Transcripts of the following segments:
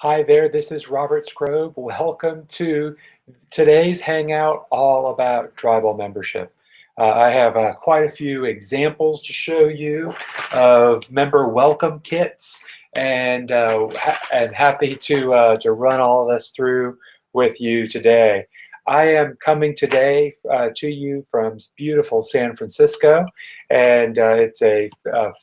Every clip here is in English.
Hi there, this is Robert Scrobe. Welcome to today's Hangout all about tribal membership. I have quite a few examples to show you of member welcome kits, and happy to run all of this through with you today. I am coming today to you from beautiful San Francisco, and it's a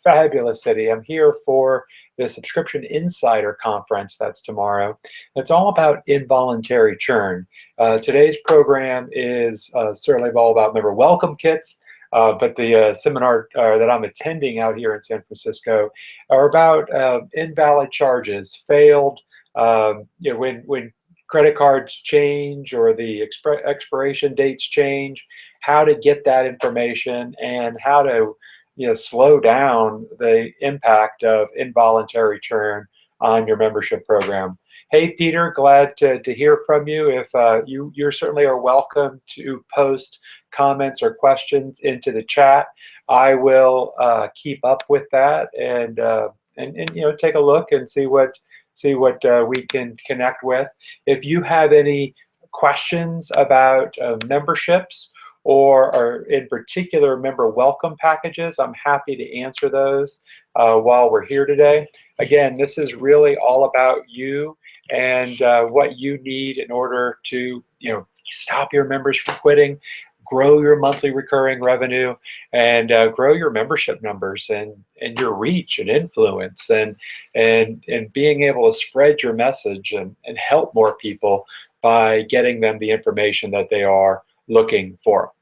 fabulous city. I'm here for the Subscription Insider Conference that's tomorrow. It's all about involuntary churn. Today's program is certainly all about member welcome kits, but the seminar that I'm attending out here in San Francisco are about invalid charges, failed, when credit cards change or the expiration dates change, how to get that information and how to slow down the impact of involuntary churn on your membership program. Hey, Peter, glad to hear from you. If you certainly are welcome to post comments or questions into the chat. I will keep up with that and take a look and see what we can connect with. If you have any questions about memberships or in particular member welcome packages, I'm happy to answer those while we're here today. Again, this is really all about you and what you need in order to stop your members from quitting, grow your monthly recurring revenue, and grow your membership numbers and your reach and influence and being able to spread your message and help more people by getting them the information that they are looking for.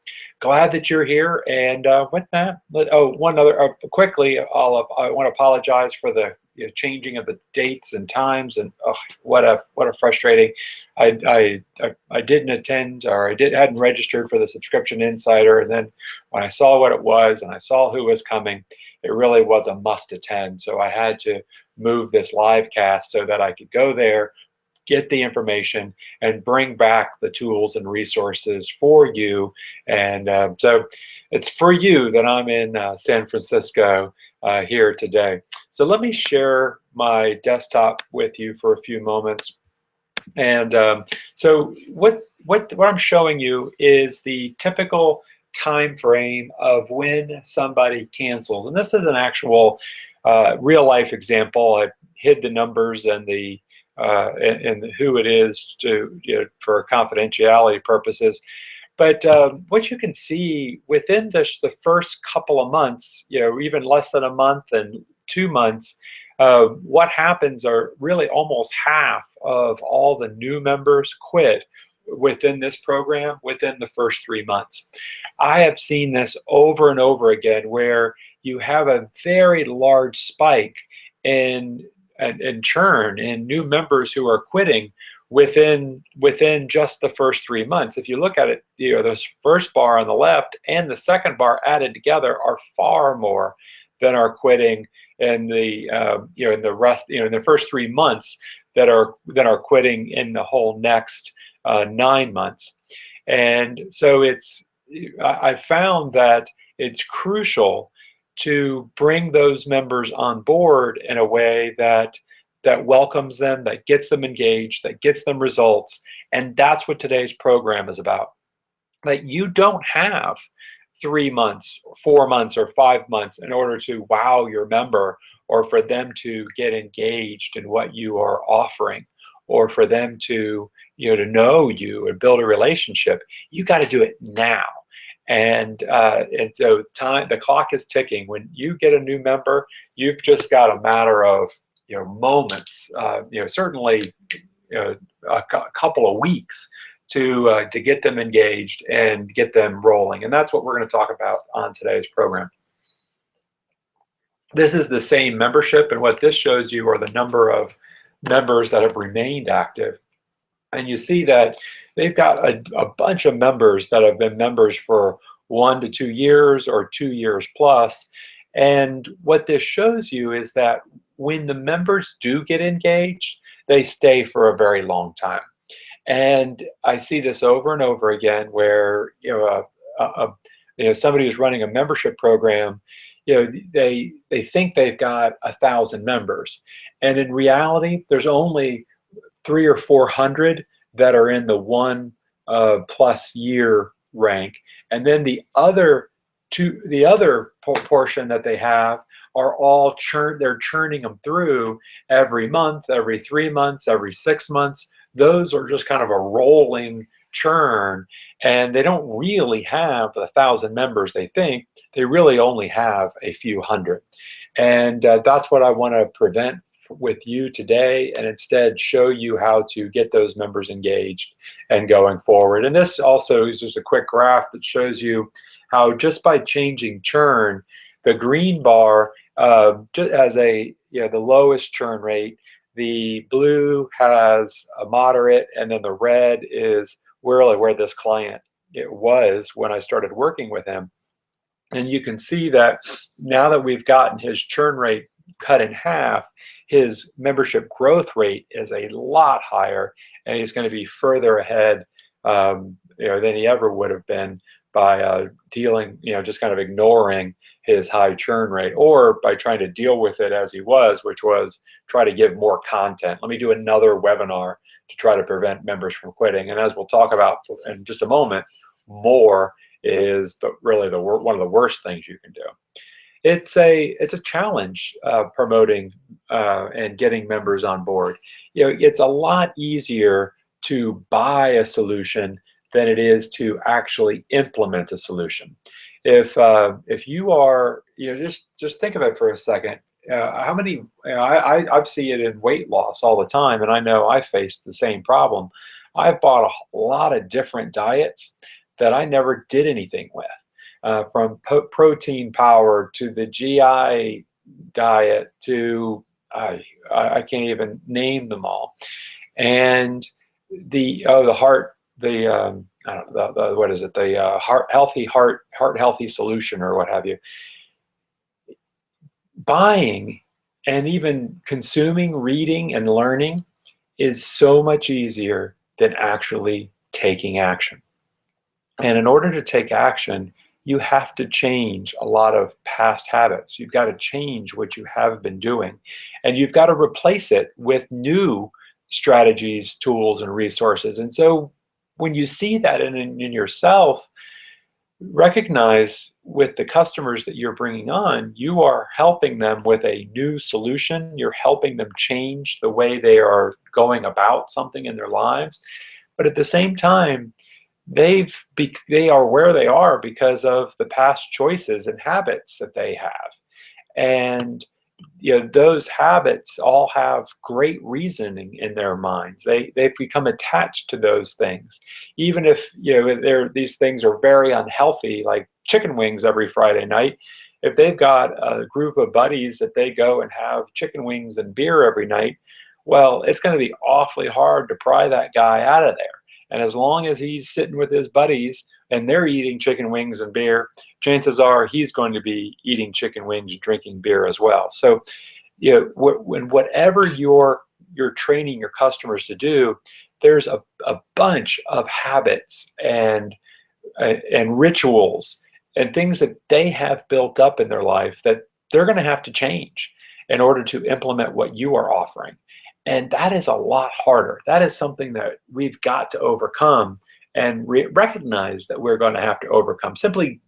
Glad that you're here, and with that, one other quickly, I want to apologize for the changing of the dates and times, and what a frustrating. I didn't attend, or hadn't registered for the Subscription Insider, and then when I saw what it was and I saw who was coming, it really was a must attend. So I had to move this live cast so that I could go there, get the information, and bring back the tools and resources for you. And so it's for you that I'm in San Francisco here today. So let me share my desktop with you for a few moments. And so what I'm showing you is the typical time frame of when somebody cancels. And this is an actual real life example. I hid the numbers and the and who it is to for confidentiality purposes. But what you can see within the first couple of months, even less than a month and 2 months, what happens are really almost half of all the new members quit within this program within the first 3 months. I have seen this over and over again, where you have a very large spike in churn in new members who are quitting within just the first 3 months. If you look at it, this first bar on the left and the second bar added together are far more than are quitting in the in the first 3 months that are quitting in the whole next 9 months. And so I found that it's crucial to bring those members on board in a way that welcomes them, that gets them engaged, that gets them results. And that's what today's program is about. That you don't have 3 months, 4 months, or 5 months in order to wow your member, or for them to get engaged in what you are offering, or for them to know you and build a relationship. You got to do it now. And so the clock is ticking. When you get a new member, you've just got a matter of moments, certainly a couple of weeks to get them engaged and get them rolling. And that's what we're going to talk about on today's program. This is the same membership, and what this shows you are the number of members that have remained active. And you see that they've got a bunch of members that have been members for 1 to 2 years or 2 years plus. And what this shows you is that when the members do get engaged, they stay for a very long time. And I see this over and over again, where somebody who's running a membership program, they think they've got 1,000 members, and in reality, there's only 300 or 400 that are in the 1+ year rank, and then the other portion that they have are all they're churning them through every month, every 3 months, every 6 months. Those are just kind of a rolling churn, and they don't really have 1,000 members. They think they really only have a few hundred, and that's what I want to prevent with you today, and instead show you how to get those members engaged and going forward. And this also is just a quick graph that shows you how just by changing churn, the green bar just as the lowest churn rate, the blue has a moderate, and then the red is really where this client was when I started working with him. And you can see that now that we've gotten his churn rate cut in half, his membership growth rate is a lot higher, and he's going to be further ahead than he ever would have been by dealing, just kind of ignoring his high churn rate, or by trying to deal with it as he was, which was try to give more content. Let me do another webinar to try to prevent members from quitting. And as we'll talk about in just a moment, more is really one of the worst things you can do. It's a challenge promoting and getting members on board. It's a lot easier to buy a solution than it is to actually implement a solution. If you are, just think of it for a second. How many? I see it in weight loss all the time, and I know I face the same problem. I've bought a lot of different diets that I never did anything with, from protein power to the GI diet to I can't even name them all, and the heart. I don't know, what is it? The heart healthy solution, or what have you. Buying and even consuming, reading, and learning is so much easier than actually taking action. And in order to take action, you have to change a lot of past habits. You've got to change what you have been doing, and you've got to replace it with new strategies, tools, and resources. And so when you see that in yourself, recognize with the customers that you're bringing on, you are helping them with a new solution. You're helping them change the way they are going about something in their lives. But at the same time, they are where they are because of the past choices and habits that they have. And those habits all have great reasoning in their minds. They've become attached to those things, even if these things are very unhealthy, like chicken wings every Friday night. If they've got a group of buddies that they go and have chicken wings and beer every night, well, it's going to be awfully hard to pry that guy out of there. And as long as he's sitting with his buddies and they're eating chicken wings and beer, chances are he's going to be eating chicken wings and drinking beer as well. So, when whatever you're training your customers to do, there's a bunch of habits and rituals and things that they have built up in their life that they're going to have to change in order to implement what you are offering. And that is a lot harder. That is something that we've got to overcome and recognize that we're going to have to overcome. Simply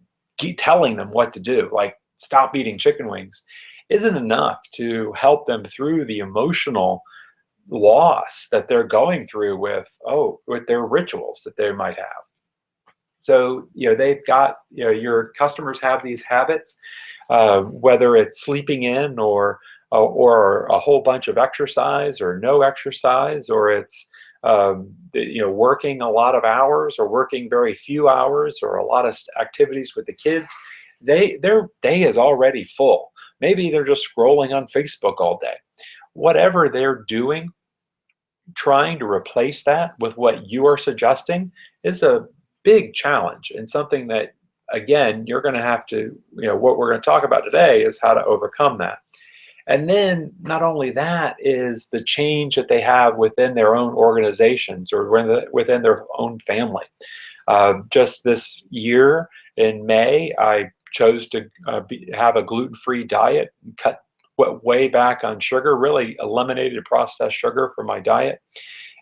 telling them what to do, like stop eating chicken wings, isn't enough to help them through the emotional loss that they're going through with their rituals that they might have. So, they've got, your customers have these habits, whether it's sleeping in or a whole bunch of exercise or no exercise, or it's working a lot of hours or working very few hours, or a lot of activities with the kids. Their day is already full. Maybe they're just scrolling on Facebook all day. Whatever they're doing, trying to replace that with what you are suggesting is a big challenge, and something that, again, you're going to have to, what we're going to talk about today is how to overcome that. And then not only that is the change that they have within their own organizations or within their own family. Just this year in May, I chose to have a gluten-free diet and cut way back on sugar, really eliminated processed sugar from my diet.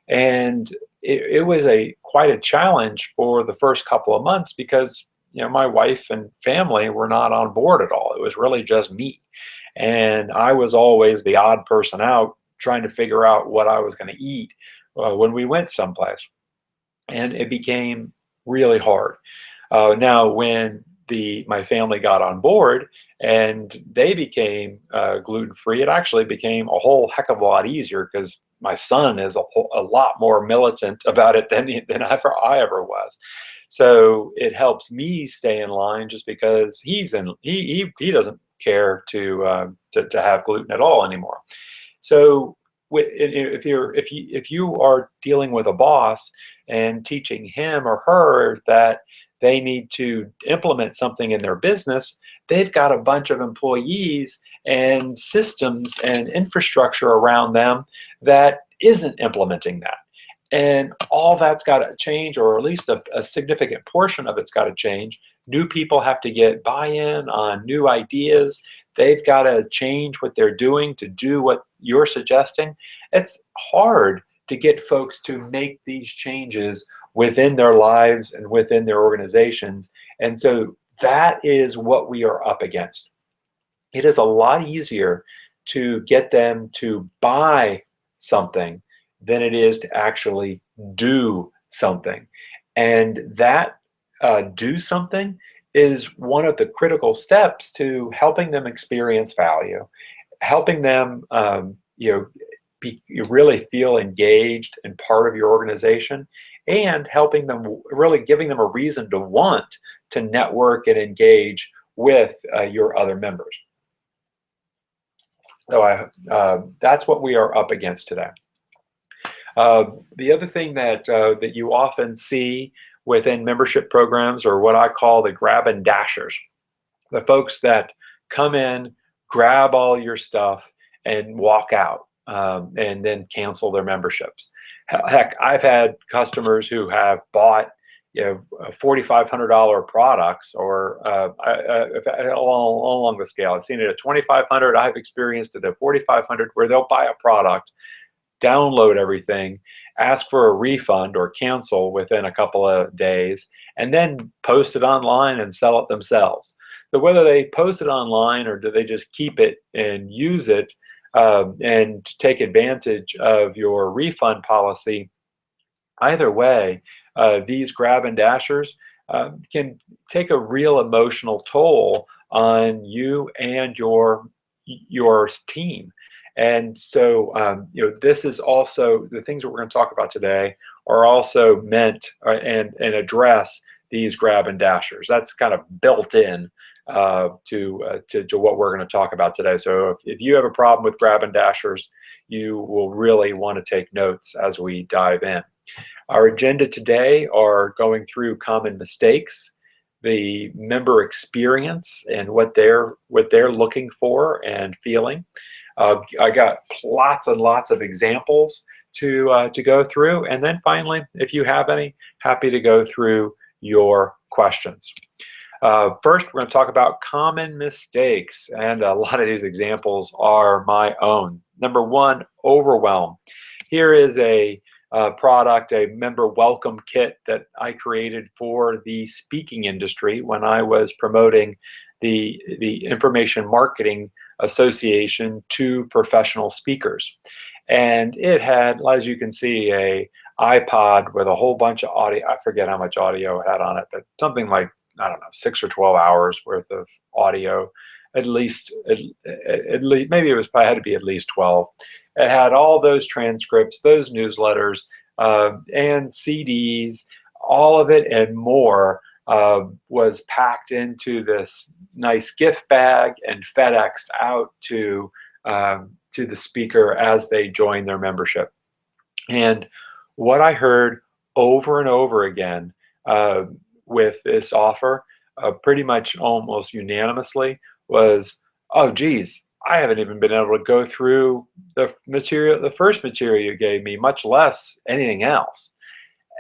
And it was quite a challenge for the first couple of months because my wife and family were not on board at all. It was really just me. And I was always the odd person out trying to figure out what I was going to eat when we went someplace. And it became really hard. Now, when my family got on board and they became gluten-free, it actually became a whole heck of a lot easier because my son is a lot more militant about it than I ever was. So it helps me stay in line just because he doesn't care to have gluten at all anymore. So if you are dealing with a boss and teaching him or her that they need to implement something in their business, they've got a bunch of employees and systems and infrastructure around them that isn't implementing that. And all that's got to change, or at least a significant portion of it's got to change. New people have to get buy-in on new ideas. They've got to change what they're doing to do what you're suggesting. It's hard to get folks to make these changes within their lives and within their organizations. And so that is what we are up against. It is a lot easier to get them to buy something than it is to actually do something. And that do something is one of the critical steps to helping them experience value, helping them really feel engaged and part of your organization, and helping them, really giving them a reason to want to network and engage with your other members. So that's what we are up against today. The other thing that you often see within membership programs are what I call the grab and dashers. The folks that come in, grab all your stuff, and walk out, and then cancel their memberships. Heck, I've had customers who have bought $4,500 products, or along the scale. I've seen it at $2,500. I've experienced it at $4,500, where they'll buy a product, download everything, ask for a refund or cancel within a couple of days, and then post it online and sell it themselves. So whether they post it online or do they just keep it and use it and take advantage of your refund policy, either way, these grab and dashers can take a real emotional toll on you and your team. And so, this is also the things that we're going to talk about today are also meant and address these grab and dashers. That's kind of built in to what we're going to talk about today. So if you have a problem with grab and dashers, you will really want to take notes as we dive in. Our agenda today are going through common mistakes, the member experience, and what they're looking for and feeling. I got lots and lots of examples to go through, and then finally, if you have any, happy to go through your questions. First, we're going to talk about common mistakes, and a lot of these examples are my own. Number one, overwhelm. Here is a product, a member welcome kit that I created for the speaking industry when I was promoting the Information Marketing Association to professional speakers. And it had, as you can see, a iPod with a whole bunch of audio. I forget how much audio it had on it, but something like, I don't know, 6 or 12 hours worth of audio, at least maybe it was probably had to be at least 12. It had all those transcripts, those newsletters, and CDs, all of it and more was packed into this nice gift bag and FedExed out to the speaker as they join their membership. And what I heard over and over again with this offer, pretty much almost unanimously, was, oh geez, I haven't even been able to go through the first material you gave me, much less anything else.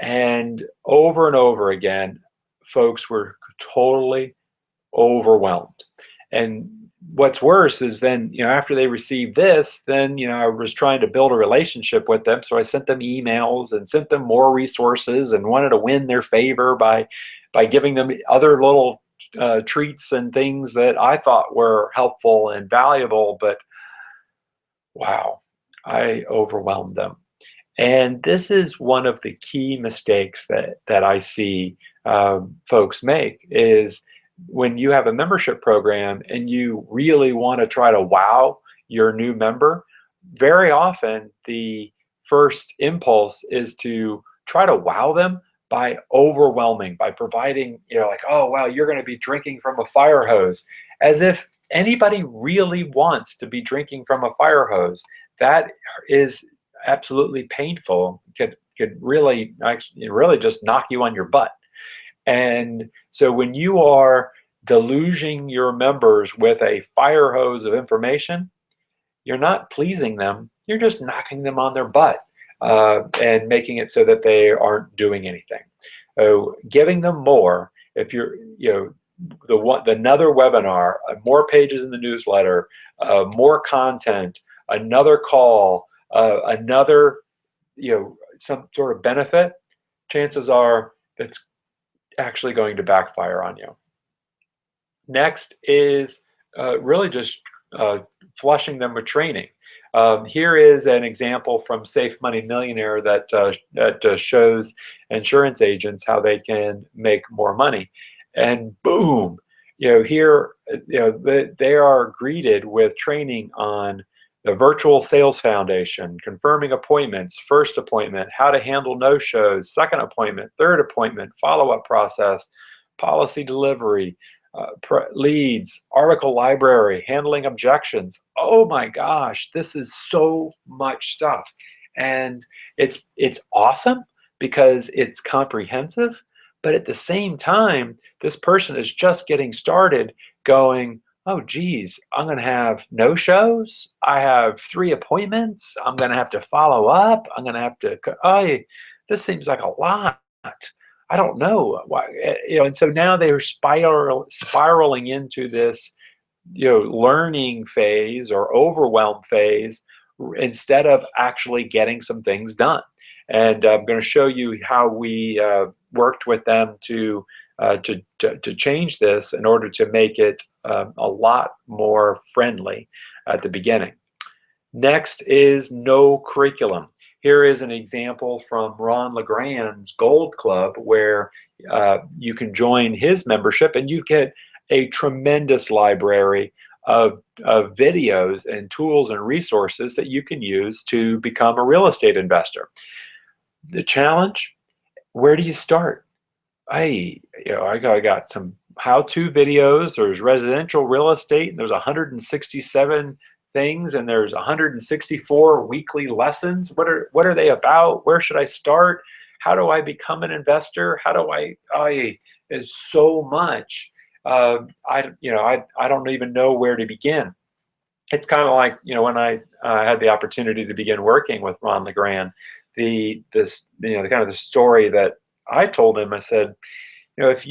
And over again, folks were totally overwhelmed. And what's worse is then, after they received this, then, I was trying to build a relationship with them. So I sent them emails and sent them more resources and wanted to win their favor by giving them other little treats and things that I thought were helpful and valuable. But wow, I overwhelmed them. And this is one of the key mistakes that I see folks make is when you have a membership program and you really want to try to wow your new member, very often the first impulse is to try to wow them by overwhelming, by providing, like, oh, wow, you're going to be drinking from a fire hose, as if anybody really wants to be drinking from a fire hose. That is absolutely painful, could really actually really just knock you on your butt. And so when you are deluging your members with a fire hose of information, you're not pleasing them, you're just knocking them on their butt, and making it so that they aren't doing anything. So giving them more, if you're, another webinar, more pages in the newsletter, more content, another call, another, some sort of benefit, chances are it's actually going to backfire on you. Next is really just flushing them with training. Here is an example from Safe Money Millionaire that shows insurance agents how they can make more money. And boom, here, they are greeted with training on the virtual sales foundation, confirming appointments, first appointment, how to handle no-shows, second appointment, third appointment, follow-up process, policy delivery, leads, article library, handling objections. Oh my gosh, this is so much stuff. And it's awesome because it's comprehensive, but at the same time, this person is just getting started going, oh geez, I'm going to have no shows. I have 3 appointments. I'm going to have to follow up. I'm going to have to, this seems like a lot. I don't know why, and so now they're spiraling into this, learning phase or overwhelm phase instead of actually getting some things done. And I'm going to show you how we worked with them to change this in order to make it a lot more friendly at the beginning. Next is no curriculum. Here is an example from Ron LeGrand's Gold Club where you can join his membership and you get a tremendous library of videos and tools and resources that you can use to become a real estate investor. The challenge, where do you start? I got some how-to videos. There's residential real estate, and there's 167 things, and there's 164 weekly lessons. What are they about? Where should I start? How do I become an investor? How do it's so much. I don't even know where to begin. It's kind of like, when I had the opportunity to begin working with Ron LeGrand, the kind of the story that I told him. I said, if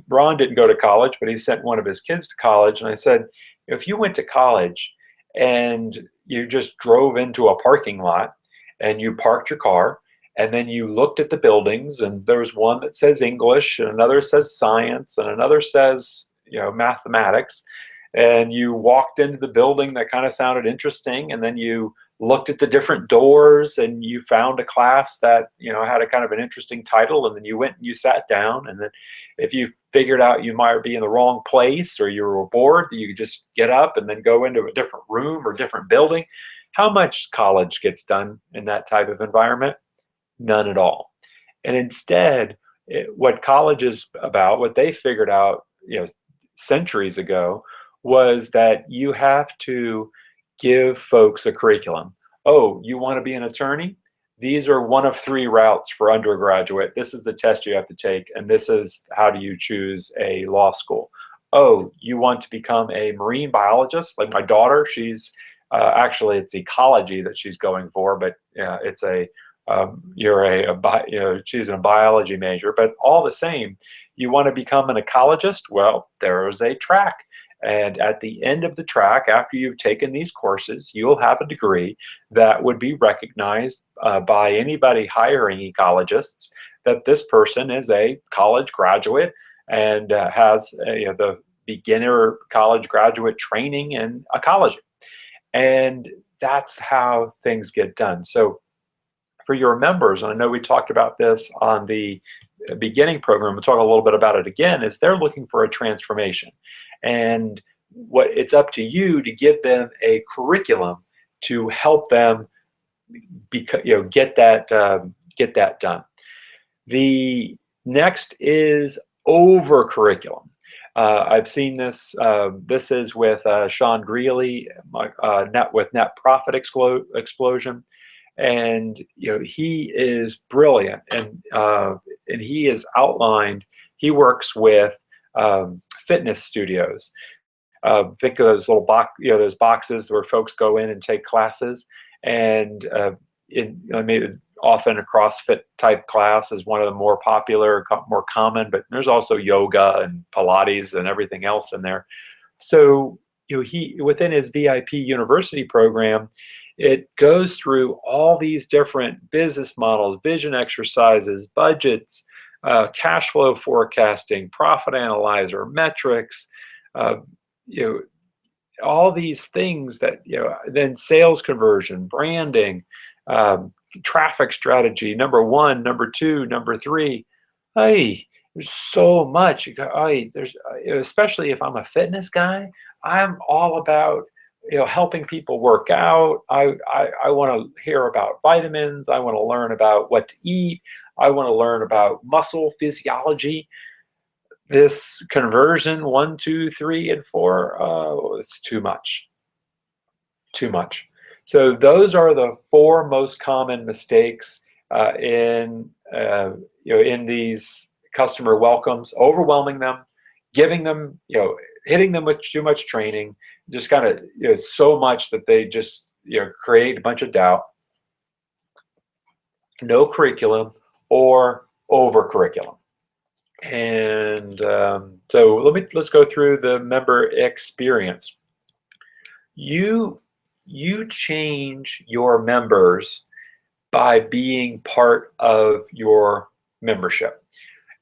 Ron didn't go to college, but he sent one of his kids to college. And I said, if you went to college and you just drove into a parking lot and you parked your car and then you looked at the buildings and there was one that says English and another says science and another says, mathematics, and you walked into the building that kind of sounded interesting, and then you looked at the different doors and you found a class that had a kind of an interesting title, and then you went and you sat down, and then if you figured out you might be in the wrong place or you were bored, you could just get up and then go into a different room or different building. How much college gets done in that type of environment? None at all. And instead, what college is about, what they figured out centuries ago, was that you have to give folks a curriculum. Oh, you want to be an attorney? These are one of 3 routes for undergraduate. This is the test you have to take, and this is how do you choose a law school. Oh, you want to become a marine biologist? Like my daughter, she's actually it's ecology that she's going for, but it's she's a biology major, but all the same, you want to become an ecologist? Well, there is a track. And at the end of the track, after you've taken these courses, you'll have a degree that would be recognized by anybody hiring ecologists that this person is a college graduate and has the beginner college graduate training in ecology. And that's how things get done. So for your members, and I know we talked about this on the beginning program, we'll talk a little bit about it again, is they're looking for a transformation. And what it's up to you to give them a curriculum to help them get that done. The next is over curriculum. I've seen this. This is with Sean Greeley, with Net Profit Explosion, and he is brilliant, and he has outlined. He works with fitness studios. Think of those little those boxes where folks go in and take classes, and maybe often a CrossFit type class is one of the more popular, more common, but there's also yoga and Pilates and everything else in there. So he, within his VIP University program, it goes through all these different business models, vision exercises, budgets, cash flow forecasting, profit analyzer, metrics, all these things that, then sales conversion, branding, traffic strategy, number one, number two, number three. Hey, there's so much. There's especially if I'm a fitness guy, I'm all about helping people work out. I want to hear about vitamins. I want to learn about what to eat. I want to learn about muscle physiology. This conversion 1, 2, 3, and 4. Oh, it's too much. Too much. So those are the 4 most common mistakes in these customer welcomes: overwhelming them, giving them, hitting them with too much training, just kind of so much that they just create a bunch of doubt, no curriculum, or over curriculum. And so let's go through the member experience. You change your members by being part of your membership.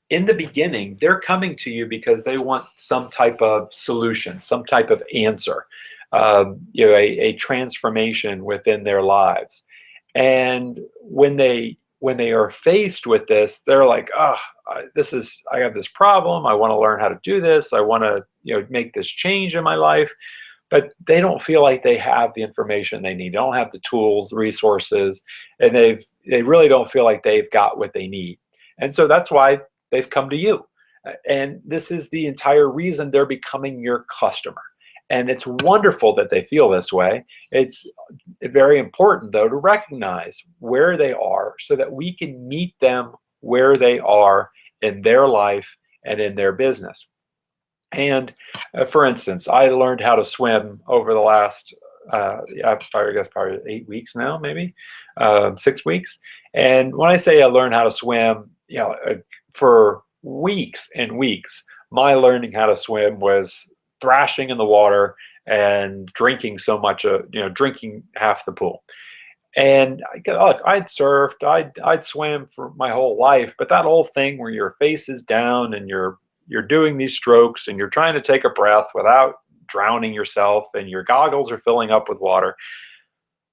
In the beginning, they're coming to you because they want some type of solution, some type of answer, a transformation within their lives. And when they are faced with this, they're like, I have this problem. I want to learn how to do this. I want to make this change in my life. But they don't feel like they have the information they need. They don't have the tools, the resources, and they really don't feel like they've got what they need. And so that's why they've come to you. And this is the entire reason they're becoming your customer. And it's wonderful that they feel this way. It's very important, though, to recognize where they are so that we can meet them where they are in their life and in their business. And for instance, I learned how to swim over the last, probably 8 weeks now, maybe 6 weeks. And when I say I learned how to swim, for weeks and weeks, my learning how to swim was thrashing in the water and drinking so much, drinking half the pool. And look, I'd surfed, I'd swam for my whole life, but that whole thing where your face is down and you're doing these strokes and you're trying to take a breath without drowning yourself and your goggles are filling up with water.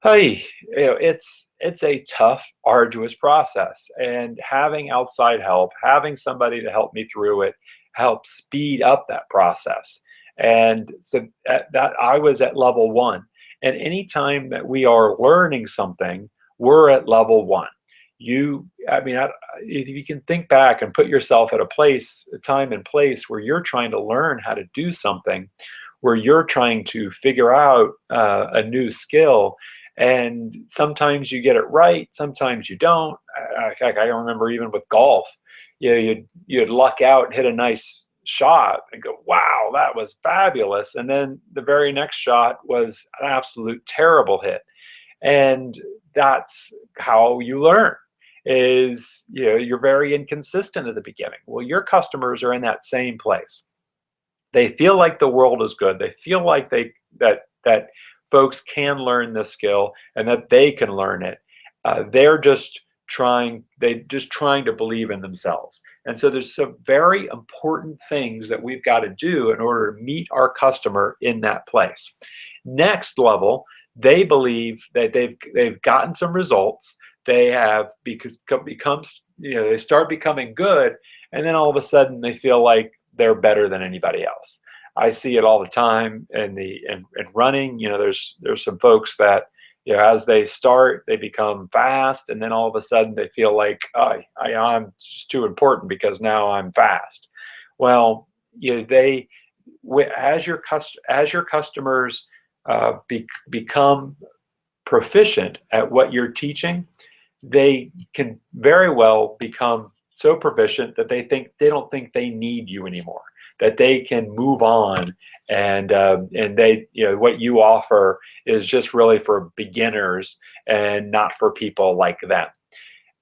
Hey, it's a tough, arduous process, and having outside help, having somebody to help me through it, helps speed up that process. And so that I was at level 1. And anytime that we are learning something, we're at level 1. If you can think back and put yourself at a time and place where you're trying to learn how to do something, where you're trying to figure out a new skill, and sometimes you get it right, sometimes you don't. I remember even with golf, you'd luck out and hit a nice shot and go, wow, that was fabulous. And then the very next shot was an absolute terrible hit. And that's how you learn, is you're very inconsistent at the beginning. Well, your customers are in that same place. They feel like the world is good. They feel like that folks can learn this skill and that they can learn it. They're just trying to believe in themselves. And so there's some very important things that we've got to do in order to meet our customer in that place. Next level, they believe that they've gotten some results. They have becomes they start becoming good, and then all of a sudden they feel like they're better than anybody else. I see it all the time in running. There's some folks that as they start, they become fast, and then all of a sudden they feel like I'm just too important because now I'm fast. Well, as your customers become proficient at what you're teaching, they can very well become so proficient that they don't think they need you anymore, that they can move on, and they what you offer is just really for beginners and not for people like them.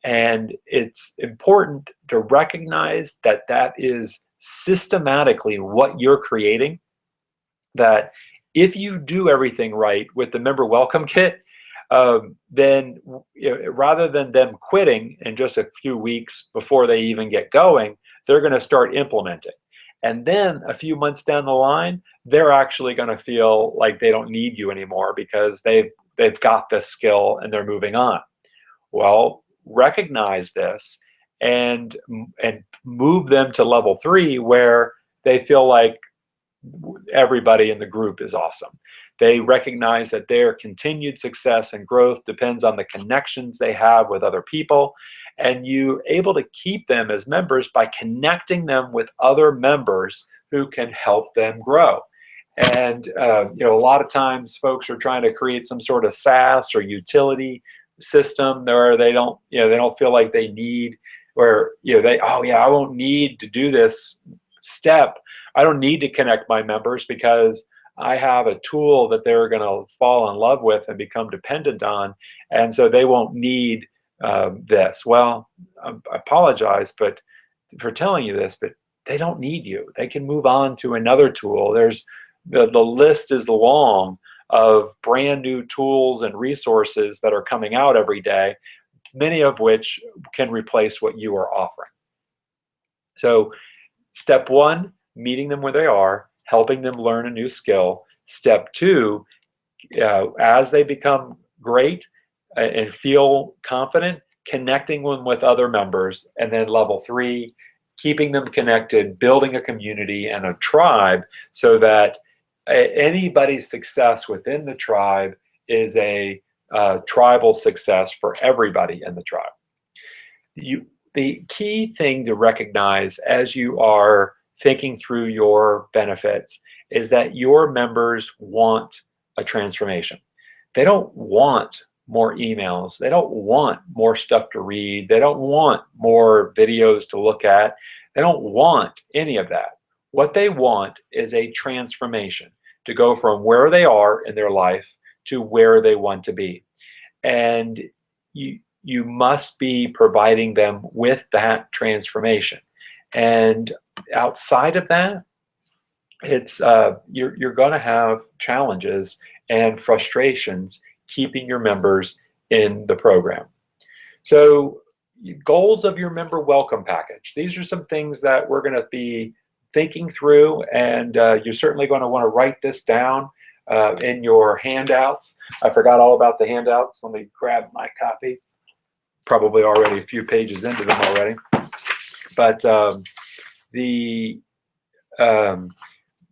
And it's important to recognize that that is systematically what you're creating, that if you do everything right with the member welcome kit, then rather than them quitting in just a few weeks before they even get going, they're going to start implementing. And then a few months down the line, they're actually going to feel like they don't need you anymore because they've got this skill and they're moving on. Well, recognize this and move them to level 3, where they feel like everybody in the group is awesome. They recognize that their continued success and growth depends on the connections they have with other people, and you're able to keep them as members by connecting them with other members who can help them grow. And a lot of times folks are trying to create some sort of SaaS or utility system where they don't feel like they need, where I won't need to do this step. I don't need to connect my members because I have a tool that they're going to fall in love with and become dependent on, and so they won't need this. Well, I apologize for telling you this, but they don't need you. They can move on to another tool. There's the list is long of brand new tools and resources that are coming out every day, many of which can replace what you are offering. So step 1, meeting them where they are, helping them learn a new skill. Step 2, as they become great and feel confident, connecting them with other members. And then level 3, keeping them connected, building a community and a tribe so that anybody's success within the tribe is a tribal success for everybody in the tribe. The key thing to recognize as you are thinking through your benefits is that your members want a transformation. They don't want more emails. They don't want more stuff to read. They don't want more videos to look at. They don't want any of that. What they want is a transformation to go from where they are in their life to where they want to be. And you must be providing them with that transformation. And outside of that, it's you're going to have challenges and frustrations keeping your members in the program. So goals of your member welcome package. These are some things that we're going to be thinking through, and you're certainly going to want to write this down in your handouts. I forgot all about the handouts. Let me grab my copy. Probably already a few pages into them already. But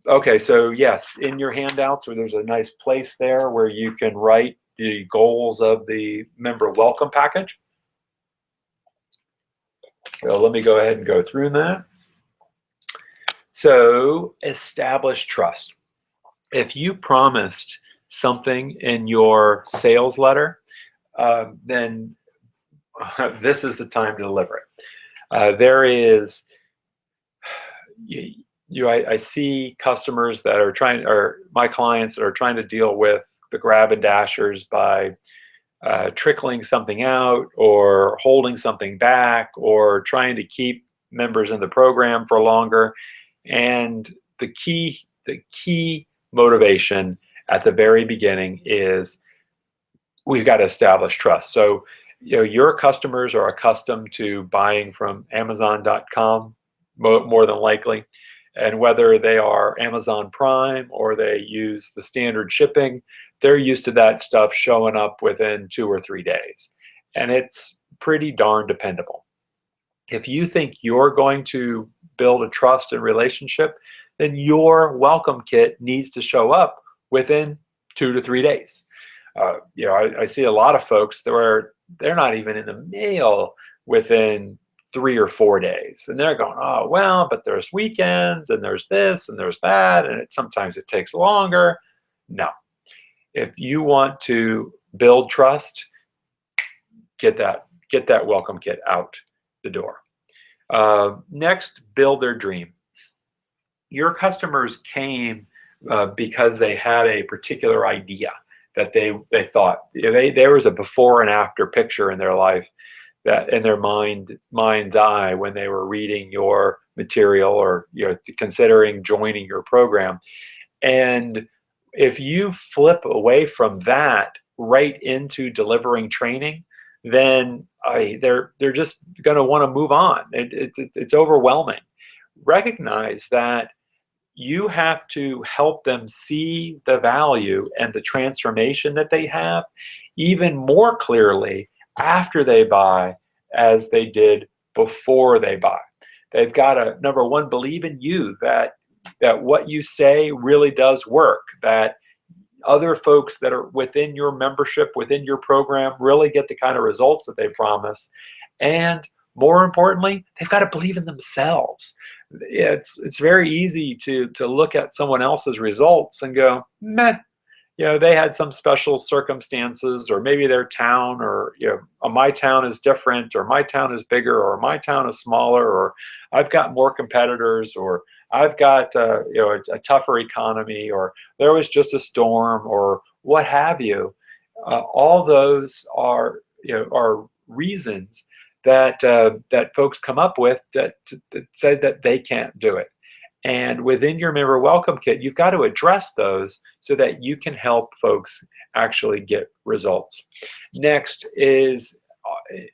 okay, so yes, in your handouts, where there's a nice place there where you can write the goals of the member welcome package. So let me go ahead and go through that. So establish trust. If you promised something in your sales letter, then this is the time to deliver it. There is, I see customers that are trying, or my clients that are trying to deal with the grab and dashers by trickling something out or holding something back or trying to keep members in the program for longer. And the key motivation at the very beginning is we've got to establish trust. So, your customers are accustomed to buying from Amazon.com more than likely. And whether they are Amazon Prime or they use the standard shipping, they're used to that stuff showing up within 2 or 3 days. And it's pretty darn dependable. If you think you're going to build a trust and relationship, then your welcome kit needs to show up within 2 to 3 days. I see a lot of folks where they're not even in the mail within 3 or 4 days, and they're going, oh well, but there's weekends and there's this and there's that, and sometimes it takes longer. No, if you want to build trust, get that welcome kit out the door. Next, build their dream. Your customers came because they had a particular idea that they thought, there was a before and after picture in their life, that in their mind's eye when they were reading your material or considering joining your program. And if you flip away from that right into delivering training, then they're just going to want to move on. It's overwhelming. Recognize that you have to help them see the value and the transformation that they have even more clearly after they buy as they did before they buy. They've got to, number one, believe in you, that what you say really does work, that other folks that are within your membership, within your program, really get the kind of results that they promise. And more importantly, they've got to believe in themselves. It's very easy to look at someone else's results and go, meh, they had some special circumstances, or maybe their town, or my town is different, or my town is bigger, or my town is smaller, or I've got more competitors, or I've got a tougher economy, or there was just a storm, or what have you. All those are reasons that folks come up with that say that they can't do it. And within your member welcome kit, you've got to address those so that you can help folks actually get results. Next is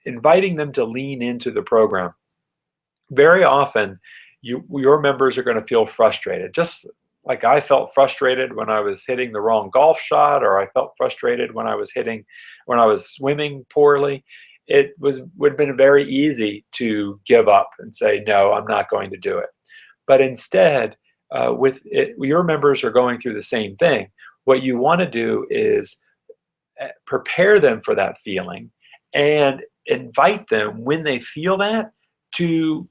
inviting them to lean into the program. Very often, your members are going to feel frustrated, just like I felt frustrated when I was hitting the wrong golf shot, or I felt frustrated when I was swimming poorly. It would have been very easy to give up and say, no, I'm not going to do it. But instead, your members are going through the same thing. What you want to do is prepare them for that feeling and invite them, when they feel that, to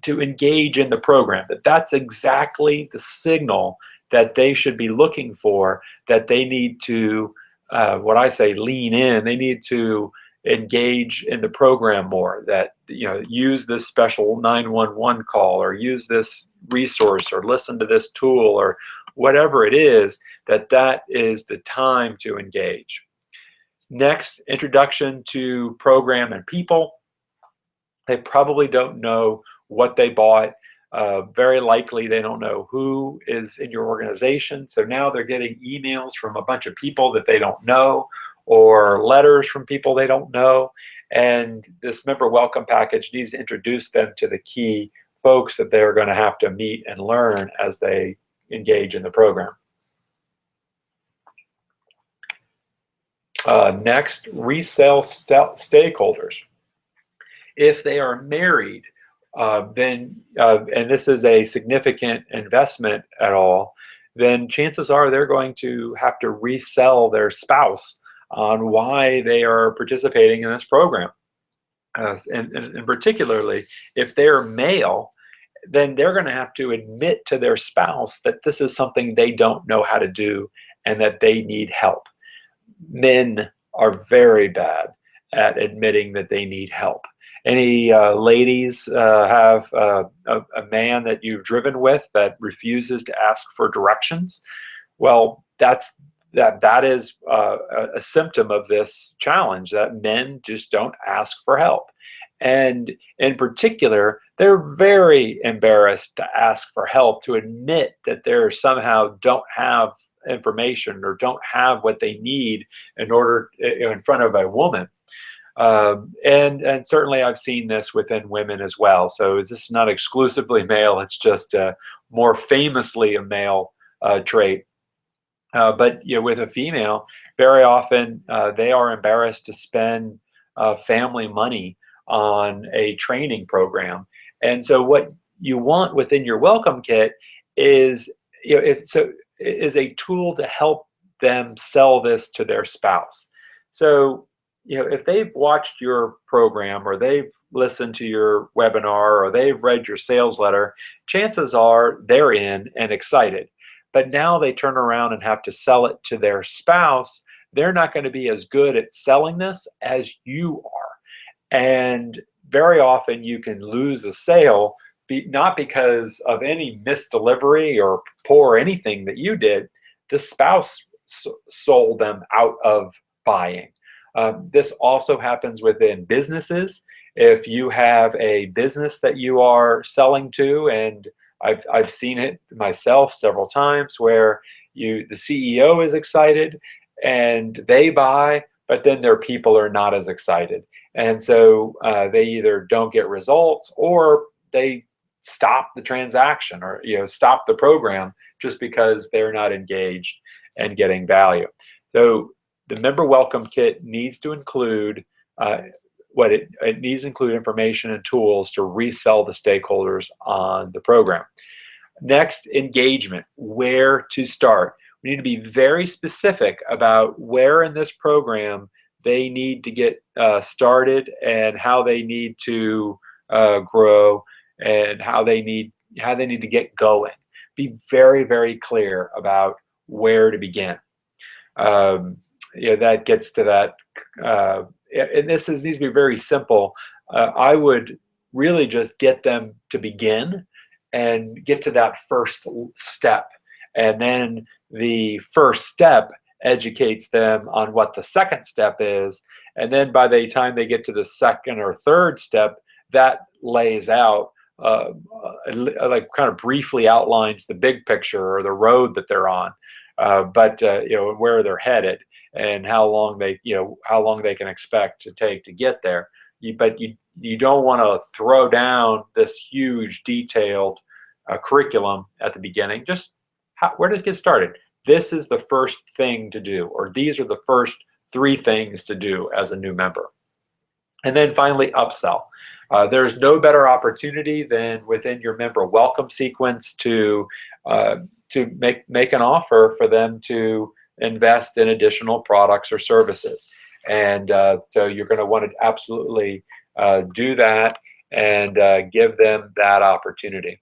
engage in the program. That's exactly the signal that they should be looking for, that they need to, what I say, lean in. They need to engage in the program more, that use this special 911 call, or use this resource, or listen to this tool, or whatever it is, that is the time to engage. Next, introduction to program and people. They probably don't know what they bought. Very likely they don't know who is in your organization. So now they're getting emails from a bunch of people that they don't know, or letters from people they don't know. And this member welcome package needs to introduce them to the key folks that they're going to have to meet and learn as they engage in the program. Next, resell stakeholders. If they are married, then and this is a significant investment at all, then chances are they're going to have to resell their spouse on why they are participating in this program. And particularly, if they're male, then they're going to have to admit to their spouse that this is something they don't know how to do and that they need help. Men are very bad at admitting that they need help. Any ladies have a man that you've driven with that refuses to ask for directions? Well, that is a symptom of this challenge, that men just don't ask for help. And in particular, they're very embarrassed to ask for help, to admit that they somehow don't have information or don't have what they need in order in front of a woman. And certainly I've seen this within women as well. So this is not exclusively male, it's just more famously a male trait. But with a female, very often they are embarrassed to spend family money on a training program. And so what you want within your welcome kit is, is a tool to help them sell this to their spouse. So if they've watched your program, or they've listened to your webinar, or they've read your sales letter, chances are they're in and excited. But now they turn around and have to sell it to their spouse. They're not going to be as good at selling this as you are. And very often you can lose a sale, not because of any misdelivery or poor anything that you did. The spouse sold them out of buying. This also happens within businesses. If you have a business that you are selling to, and I've seen it myself several times, where the CEO is excited and they buy, but then their people are not as excited, and so they either don't get results, or they stop the transaction, or stop the program, just because they're not engaged and getting value. So the member welcome kit needs to include it needs to include information and tools to resell the stakeholders on the program. Next, engagement. Where to start? We need to be very specific about where in this program they need to get started, and how they need to grow, and how they need to get going. Be very, very clear about where to begin. That gets to that. And this needs to be very simple. I would really just get them to begin and get to that first step. And then the first step educates them on what the second step is. And then by the time they get to the second or third step, that lays out, like kind of briefly outlines the big picture, or the road that they're on, but where they're headed, and how long they can expect to take to get there. But you don't want to throw down this huge detailed curriculum at the beginning. Just where does it get started? This is the first thing to do, or these are the first 3 things to do as a new member. And then finally, upsell. There's no better opportunity than within your member welcome sequence to make an offer for them to invest in additional products or services. And so you're going to want to absolutely do that, and give them that opportunity.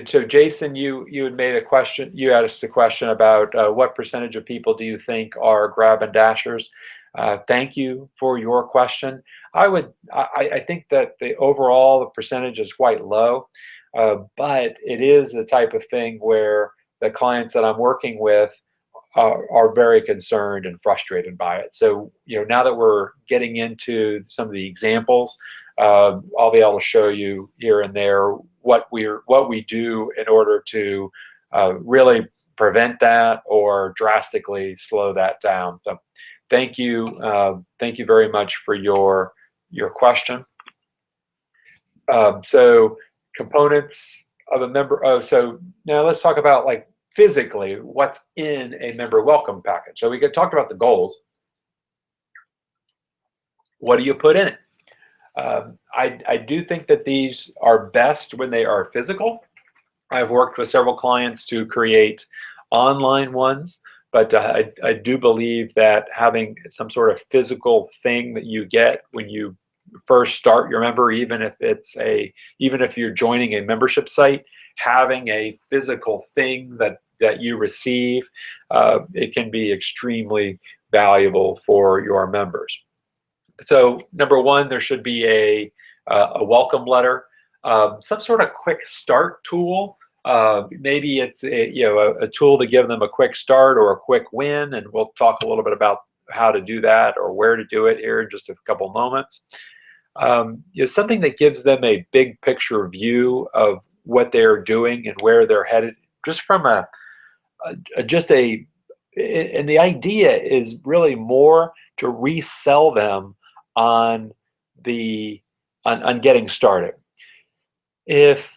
So Jason, you had made a question. You asked a question about what percentage of people do you think are grab and dashers? Thank you for your question. I think that the percentage is quite low, but it is the type of thing where the clients that I'm working with are very concerned and frustrated by it. So now that we're getting into some of the examples, I'll be able to show you here and there what we do in order to really prevent that, or drastically slow that down. So thank you very much for your question. So components of a member. So now let's talk about, like, physically what's in a member welcome package. So we talked about the goals. What do you put in it? I do think that these are best when they are physical. I've worked with several clients to create online ones, but I do believe that having some sort of physical thing that you get when you first start your member, even if you're joining a membership site, having a physical thing that you receive, it can be extremely valuable for your members. So number one, there should be a welcome letter, some sort of quick start tool. Maybe it's a tool to give them a quick start or a quick win, and we'll talk a little bit about how to do that or where to do it here in just a couple moments. Something that gives them a big picture view of what they're doing and where they're headed, just from and the idea is really more to resell them on on getting started. If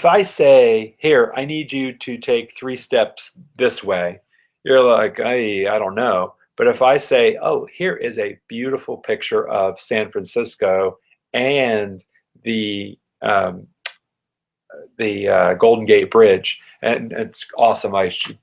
I say, here, I need you to take 3 steps this way, you're like, I don't know. But if I say, oh, here is a beautiful picture of San Francisco and the Golden Gate Bridge, and it's awesome. I should,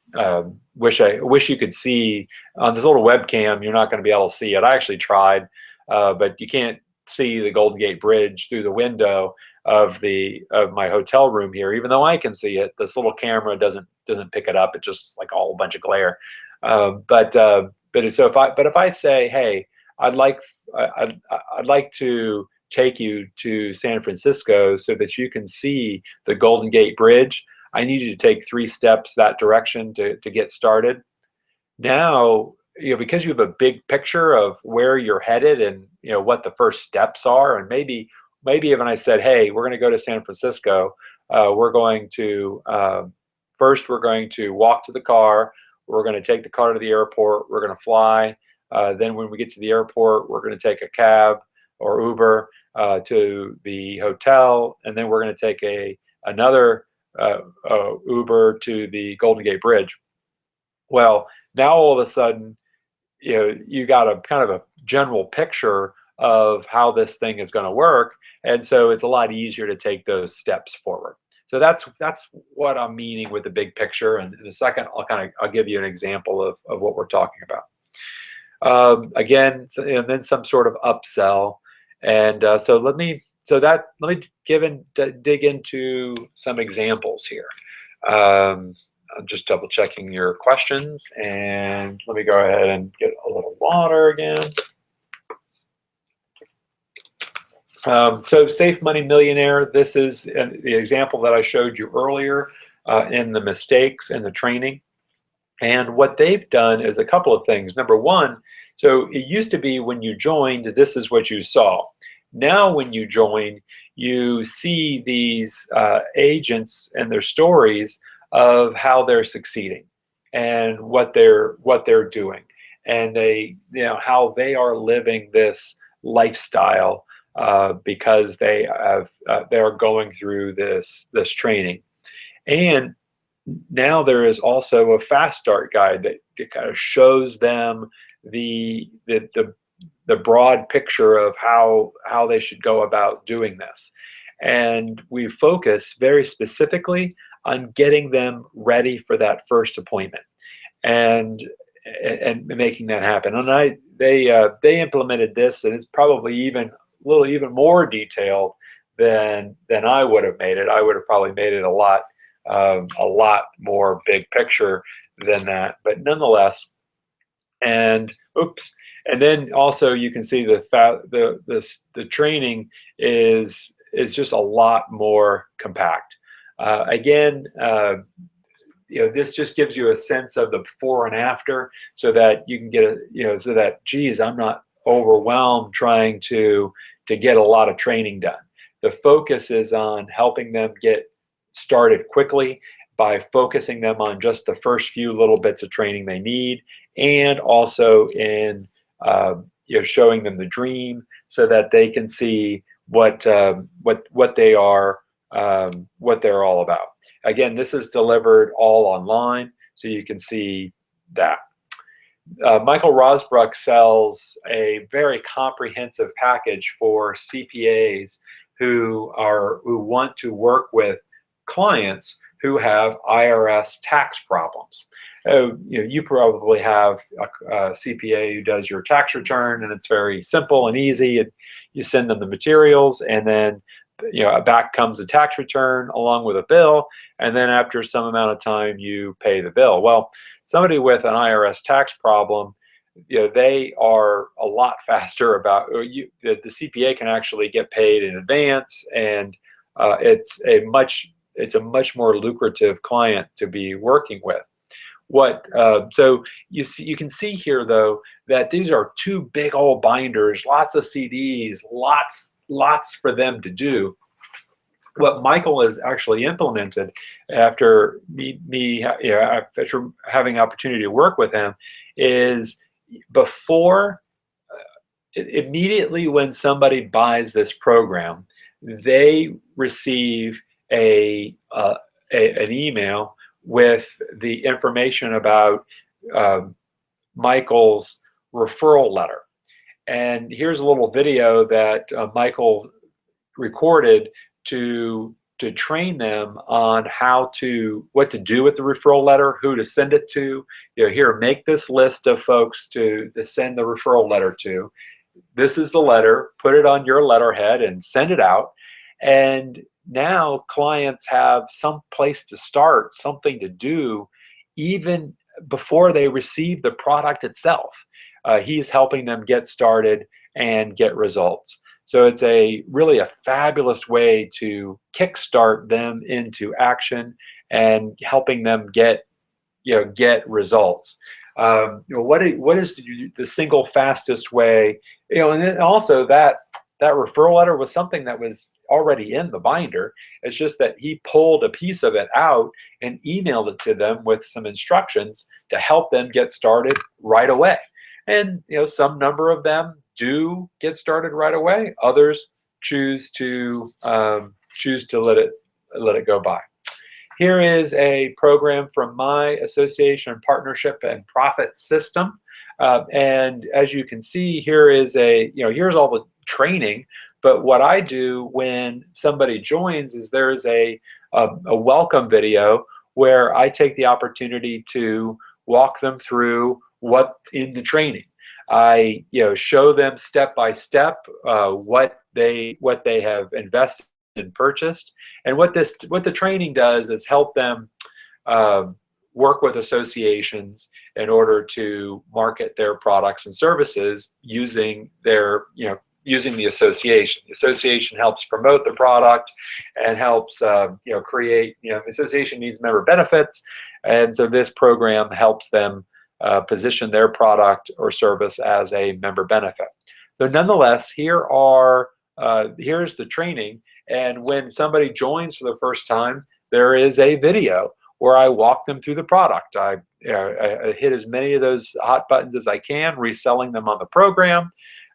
wish you could see on this little webcam. You're not going to be able to see it. I actually tried, but you can't see the Golden Gate Bridge through the window of my hotel room here. Even though I can see it, this little camera doesn't pick it up. It's just like all a bunch of glare. But if I say, hey, I'd like to take you to San Francisco so that you can see the Golden Gate Bridge, I need you to take 3 steps that direction to get started. Now, because you have a big picture of where you're headed and what the first steps are, and maybe even I said, hey, we're going to go to San Francisco, we're going to first we're going to walk to the car, we're going to take the car to the airport, we're going to fly, then when we get to the airport, we're going to take a cab or Uber to the hotel, and then we're going to take another Uber to the Golden Gate Bridge. Well, now all of a sudden, you got a kind of a general picture of how this thing is going to work, and so it's a lot easier to take those steps forward. So that's what I'm meaning with the big picture. And in a second, I'll give you an example of what we're talking about. Again, and then some sort of upsell. And so let me dig into some examples here. I'm just double checking your questions, and let me go ahead and get a little water again. So Safe Money Millionaire, this is the example that I showed you earlier in the mistakes and the training. And what they've done is a couple of things. Number one, so it used to be when you joined, this is what you saw. Now when you join, you see these agents and their stories of how they're succeeding and what they're doing, and how they are living this lifestyle because they're going through this training. And now there is also a fast start guide that kind of shows them the broad picture of how they should go about doing this. And we focus very specifically on getting them ready for that first appointment and making that happen. And they implemented this, and it's probably even more detailed than I would have made it. I would have probably made it a lot more big picture than that, but nonetheless. And then also you can see the training is just a lot more compact. Again, this just gives you a sense of the before and after, so that you can get so that, geez, I'm not overwhelmed trying to get a lot of training done. The focus is on helping them get started quickly by focusing them on just the first few little bits of training they need, and also in showing them the dream so that they can see what they're all about. Again, this is delivered all online, so you can see that. Michael Rosbrook sells a very comprehensive package for CPAs who want to work with clients who have IRS tax problems. You probably have a CPA who does your tax return, and it's very simple and easy. You send them the materials, and then back comes a tax return along with a bill, and then after some amount of time you pay the bill. Well, somebody with an IRS tax problem, they are a lot faster about the CPA can actually get paid in advance, and it's a much more lucrative client to be working with. So you can see here though that these are two big old binders, lots of CDs, lots for them to do. What Michael has actually implemented after after having opportunity to work with him is before immediately when somebody buys this program, they receive an email with the information about Michael's referral letter. And here's a little video that Michael recorded to train them on what to do with the referral letter, who to send it to. Here, make this list of folks to send the referral letter to. This is the letter, put it on your letterhead and send it out. And now clients have some place to start, something to do, even before they receive the product itself. He's helping them get started and get results. So it's really a fabulous way to kickstart them into action and helping them get results. What is the single fastest way? And then also that referral letter was something that was already in the binder. It's just that he pulled a piece of it out and emailed it to them with some instructions to help them get started right away. And some number of them do get started right away. Others choose to let it go by. Here is a program from my association, partnership, and profit system. And as you can see, here is here's all the training. But what I do when somebody joins is there's a welcome video where I take the opportunity to walk them through what's in the training. I show them step by step what they have invested and purchased, and what the training does is help them work with associations in order to market their products and services using the association. The association helps promote the product and helps create. The association needs member benefits, and so this program helps them position their product or service as a member benefit. So nonetheless, here's the training, and when somebody joins for the first time, there is a video where I walk them through the product. I hit as many of those hot buttons as I can, reselling them on the program,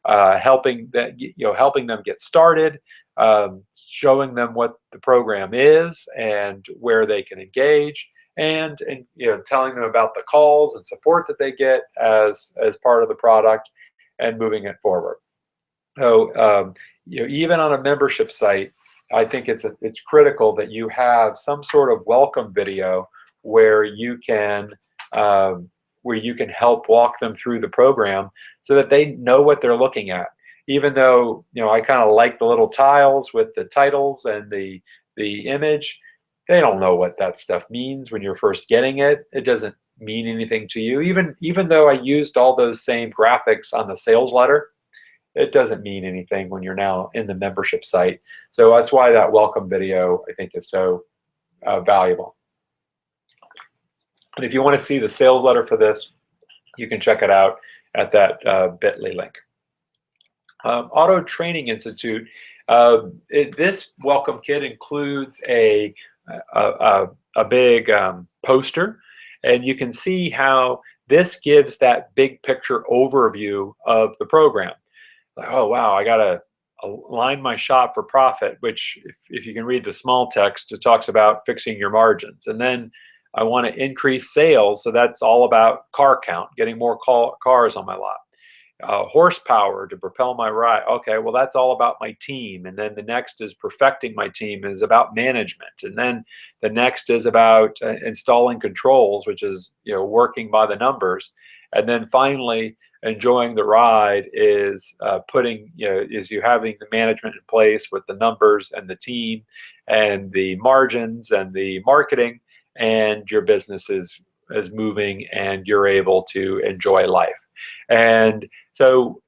helping them get started, showing them what the program is and where they can engage, and telling them about the calls and support that they get as part of the product, and moving it forward. So even on a membership site, I think it's critical that you have some sort of welcome video where you can help walk them through the program so that they know what they're looking at. Even though I kind of like the little tiles with the titles and the image, they don't know what that stuff means when you're first getting it. It doesn't mean anything to you. Even though I used all those same graphics on the sales letter, it doesn't mean anything when you're now in the membership site. So that's why that welcome video, I think, is so valuable. And if you want to see the sales letter for this, you can check it out at that bit.ly link. Auto Training Institute. This welcome kit includes a big poster, and you can see how this gives that big picture overview of the program. Like, oh wow, I gotta align my shop for profit, which if you can read the small text, it talks about fixing your margins. And then I want to increase sales, so that's all about car count, getting more cars on my lot. Horsepower to propel my ride. Okay, well that's all about my team. And then the next is perfecting my team, is about management. And then the next is about installing controls, which is working by the numbers. And then finally, enjoying the ride is having the management in place with the numbers and the team and the margins and the marketing, and your business is moving and you're able to enjoy life. And so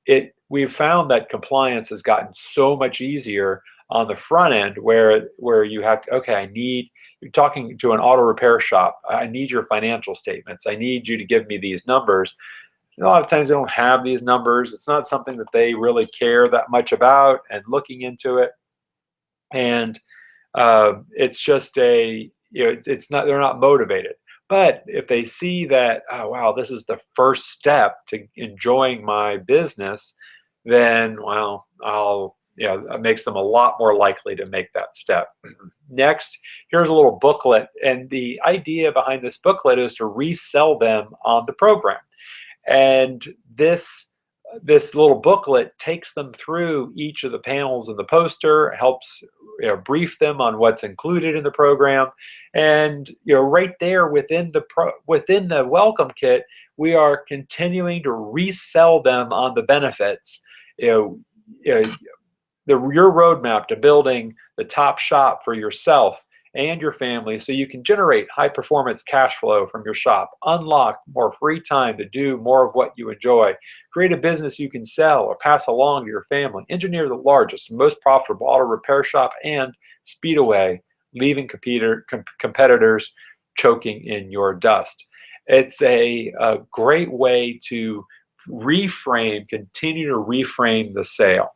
we've found that compliance has gotten so much easier on the front end where you have to, okay, you're talking to an auto repair shop. I need your financial statements. I need you to give me these numbers. A lot of times they don't have these numbers. It's not something that they really care that much about and looking into it. And it's just it's not, they're not motivated. But if they see that, oh, wow, this is the first step to enjoying my business, then, well, it makes them a lot more likely to make that step. Next, here's a little booklet. And the idea behind this booklet is to resell them on the program. And this little booklet takes them through each of the panels in the poster, helps brief them on what's included in the program, and right there within the welcome kit, we are continuing to resell them on the benefits. Your roadmap to building the top shop for yourself and your family, so you can generate high performance cash flow from your shop, unlock more free time to do more of what you enjoy, create a business you can sell or pass along to your family, engineer the largest and most profitable auto repair shop, and speed away, leaving competitors choking in your dust. It's a great way to continue to reframe the sale.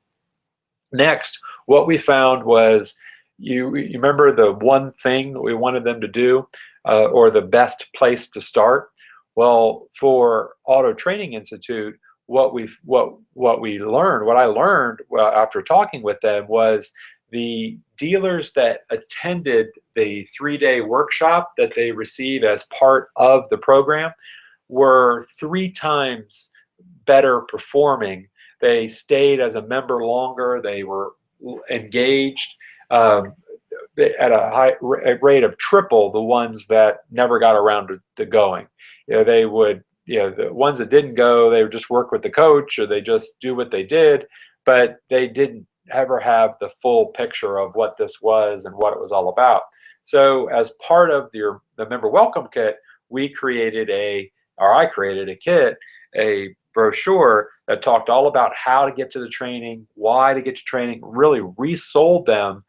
Next, what we found was, you remember the one thing that we wanted them to do, or the best place to start? Well, for Auto Training Institute, what I learned after talking with them was the dealers that attended the 3-day workshop that they receive as part of the program were 3 times better performing. They stayed as a member longer. They were engaged at a high rate of triple the ones that never got around to going. They would, the ones that didn't go, they would just work with the coach, or they just do what they did, but they didn't ever have the full picture of what this was and what it was all about. So as part of the member welcome kit, I created a kit, a brochure that talked all about how to get to the training, why to get to training, really resold them.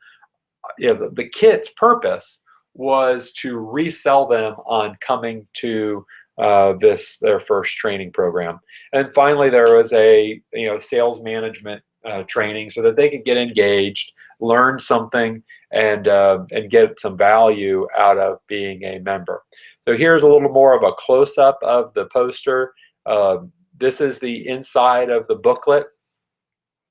The kit's purpose was to resell them on coming to their first training program. And finally, there was a sales management training so that they could get engaged, learn something, and get some value out of being a member. So here's a little more of a close-up of the poster. This is the inside of the booklet.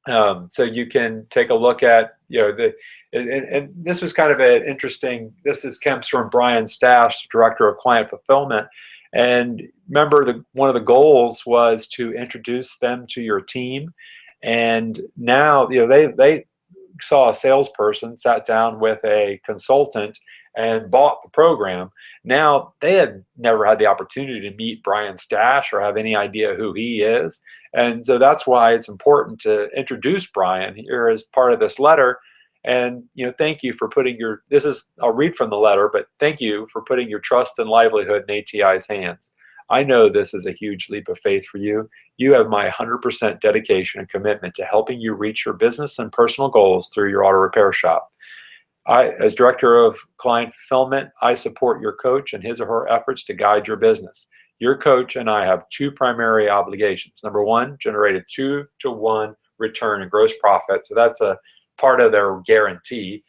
So you can take a look at, and this was kind of an interesting, comes from Brian Stash, Director of Client Fulfillment. And remember, one of the goals was to introduce them to your team. And now, they saw a salesperson, sat down with a consultant, and bought the program. Now, they had never had the opportunity to meet Brian Stash or have any idea who he is. And so that's why it's important to introduce Brian here as part of this letter. And thank you for putting I'll read from the letter, but thank you for putting your trust and livelihood in ATI's hands. I know this is a huge leap of faith for you. You have my 100% dedication and commitment to helping you reach your business and personal goals through your auto repair shop. As Director of Client Fulfillment, I support your coach and his or her efforts to guide your business. Your coach and I have 2 primary obligations. Number 1, generate a 2-to-1 return in gross profit. So that's a part of their guarantee.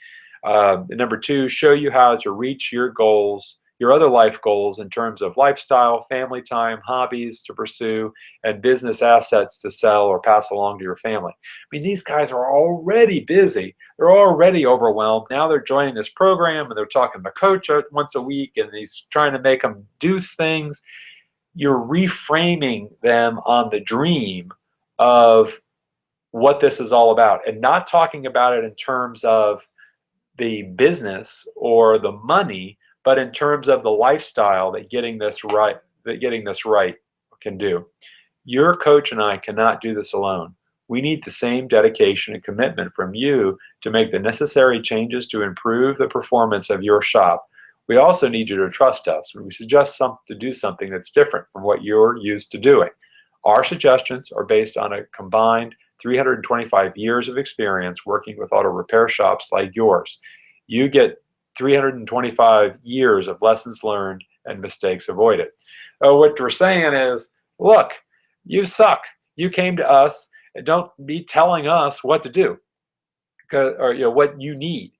Number 2, show you how to reach your goals, your other life goals in terms of lifestyle, family time, hobbies to pursue, and business assets to sell or pass along to your family. I mean, these guys are already busy. They're already overwhelmed. Now they're joining this program and they're talking to coach once a week, and he's trying to make them do things. You're reframing them on the dream of what this is all about, and not talking about it in terms of the business or the money, but in terms of the lifestyle that getting this right can do. Your coach and I cannot do this alone. We need the same dedication and commitment from you to make the necessary changes to improve the performance of your shop. We also need you to trust us when we suggest to do something that's different from what you're used to doing. Our suggestions are based on a combined 325 years of experience working with auto repair shops like yours. You get 325 years of lessons learned and mistakes avoided. What we're saying is, look, you suck. You came to us, and don't be telling us what to do, or what you need.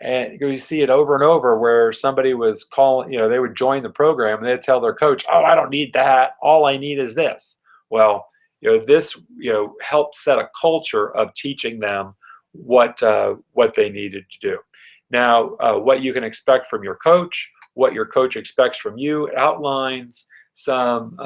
And you see it over and over where somebody was calling, they would join the program and they'd tell their coach, oh, I don't need that. All I need is this. Well, this, helped set a culture of teaching them what they needed to do. Now, what you can expect from your coach, what your coach expects from you, it outlines some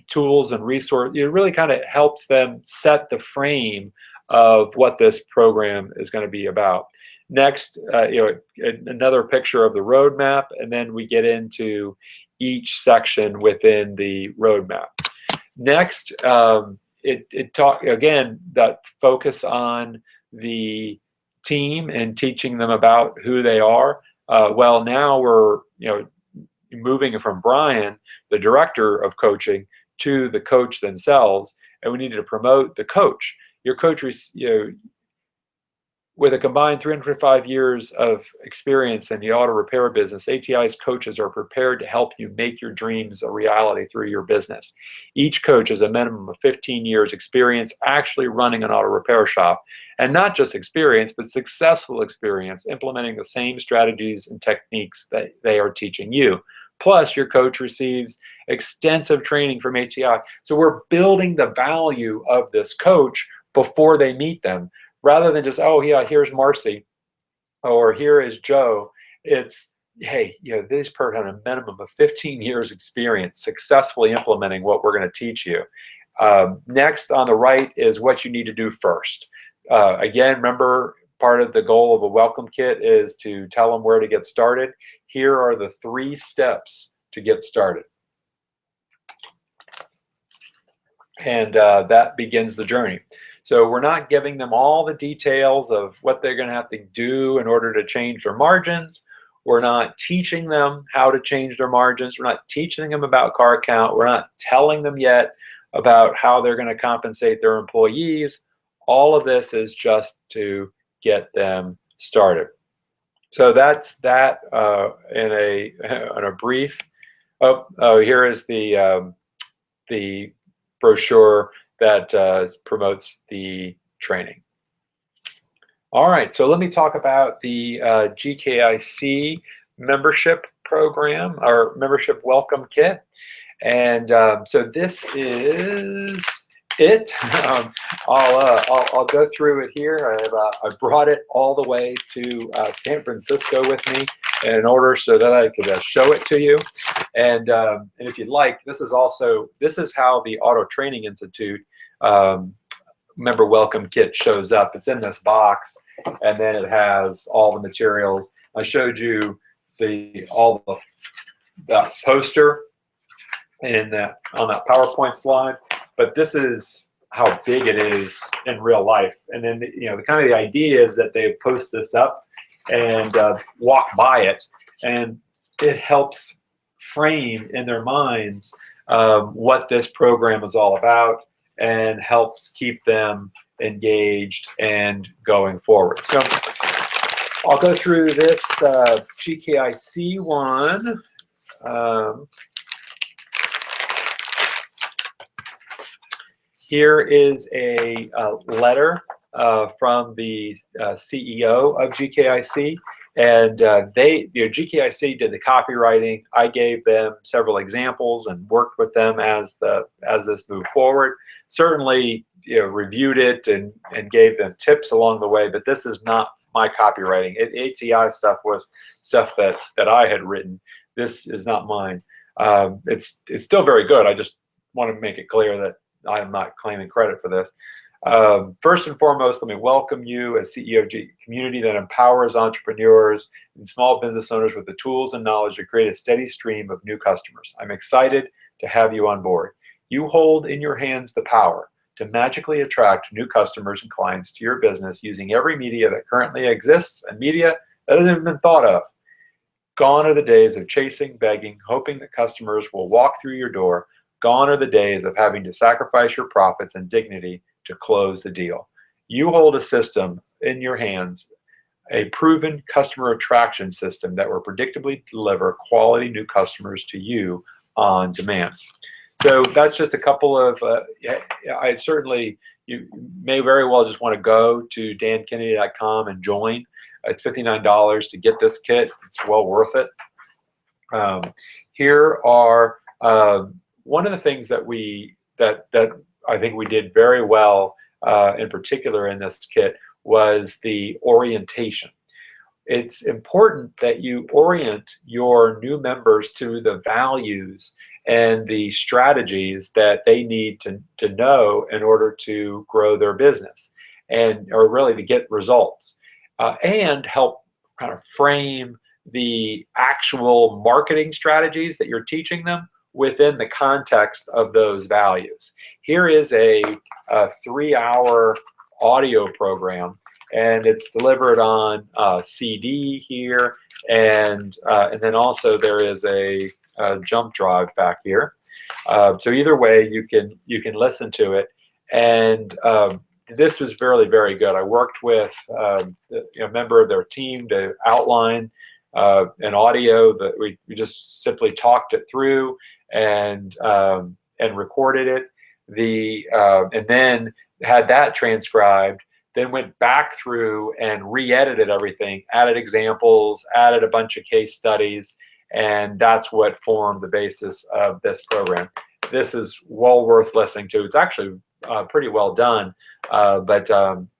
tools and resources. It really kind of helps them set the frame of what this program is going to be about. Next, another picture of the roadmap, and then we get into each section within the roadmap. Next, it talk again that focus on the team and teaching them about who they are. Well, now we're moving from Brian, the director of coaching, to the coach themselves, and we need to promote the coach. Your coach, with a combined 305 years of experience in the auto repair business, ATI's coaches are prepared to help you make your dreams a reality through your business. Each coach has a minimum of 15 years experience actually running an auto repair shop, and not just experience, but successful experience implementing the same strategies and techniques that they are teaching you. Plus, your coach receives extensive training from ATI. So we're building the value of this coach before they meet them, rather than just, oh yeah, here's Marcy, or here is Joe. It's, hey, this person had a minimum of 15 years experience successfully implementing what we're going to teach you. Next on the right is what you need to do first. Again, remember, part of the goal of a welcome kit is to tell them where to get started. Here are the 3 steps to get started. And that begins the journey. So we're not giving them all the details of what they're going to have to do in order to change their margins. We're not teaching them how to change their margins. We're not teaching them about car count. We're not telling them yet about how they're going to compensate their employees. All of this is just to get them started. So that's that in a brief. Oh, here is the brochure that promotes the training. All right, so let me talk about the GKIC membership program, or membership welcome kit. And so this is it. I'll go through it here. I brought it all the way to San Francisco with me in order so that I could show it to you. And if you'd like, this is how the Auto Training Institute member welcome kit shows up. It's in this box, and then it has all the materials. I showed you all the poster on that PowerPoint slide, but this is how big it is in real life. And then the idea is that they post this up and walk by it, and it helps frame in their minds what this program is all about, and helps keep them engaged and going forward. So I'll go through this GKIC one. Here is a letter from the CEO of GKIC, and GKIC did the copywriting. I gave them several examples and worked with them as this moved forward. Certainly, reviewed it and gave them tips along the way, but this is not my copywriting. ATI stuff was stuff that I had written. This is not mine. It's still very good. I just want to make it clear that I am not claiming credit for this. First and foremost, let me welcome you as CEO of a community that empowers entrepreneurs and small business owners with the tools and knowledge to create a steady stream of new customers. I'm excited to have you on board. You hold in your hands the power to magically attract new customers and clients to your business using every media that currently exists and media that hasn't even been thought of. Gone are the days of chasing, begging, hoping that customers will walk through your door. Gone are the days of having to sacrifice your profits and dignity to close the deal. You hold a system in your hands, a proven customer attraction system that will predictably deliver quality new customers to you on demand. So that's just a couple of, you may very well just want to go to dankennedy.com and join. It's $59 to get this kit. It's well worth it. Here are one of the things that I think we did very well, in particular in this kit, was the orientation. It's important that you orient your new members to the values and the strategies that they need to know in order to grow their business, or really to get results, and help kind of frame the actual marketing strategies that you're teaching them within the context of those values. Here is a 3-hour audio program, and it's delivered on CD here, and then also there is a jump drive back here. So either way, you can listen to it, and this was very, very good. I worked with a member of their team to outline an audio that we just simply talked it through and recorded it. And then had that transcribed, then went back through and re-edited everything, added examples, added a bunch of case studies, and that's what formed the basis of this program. This is well worth listening to. It's actually pretty well done, but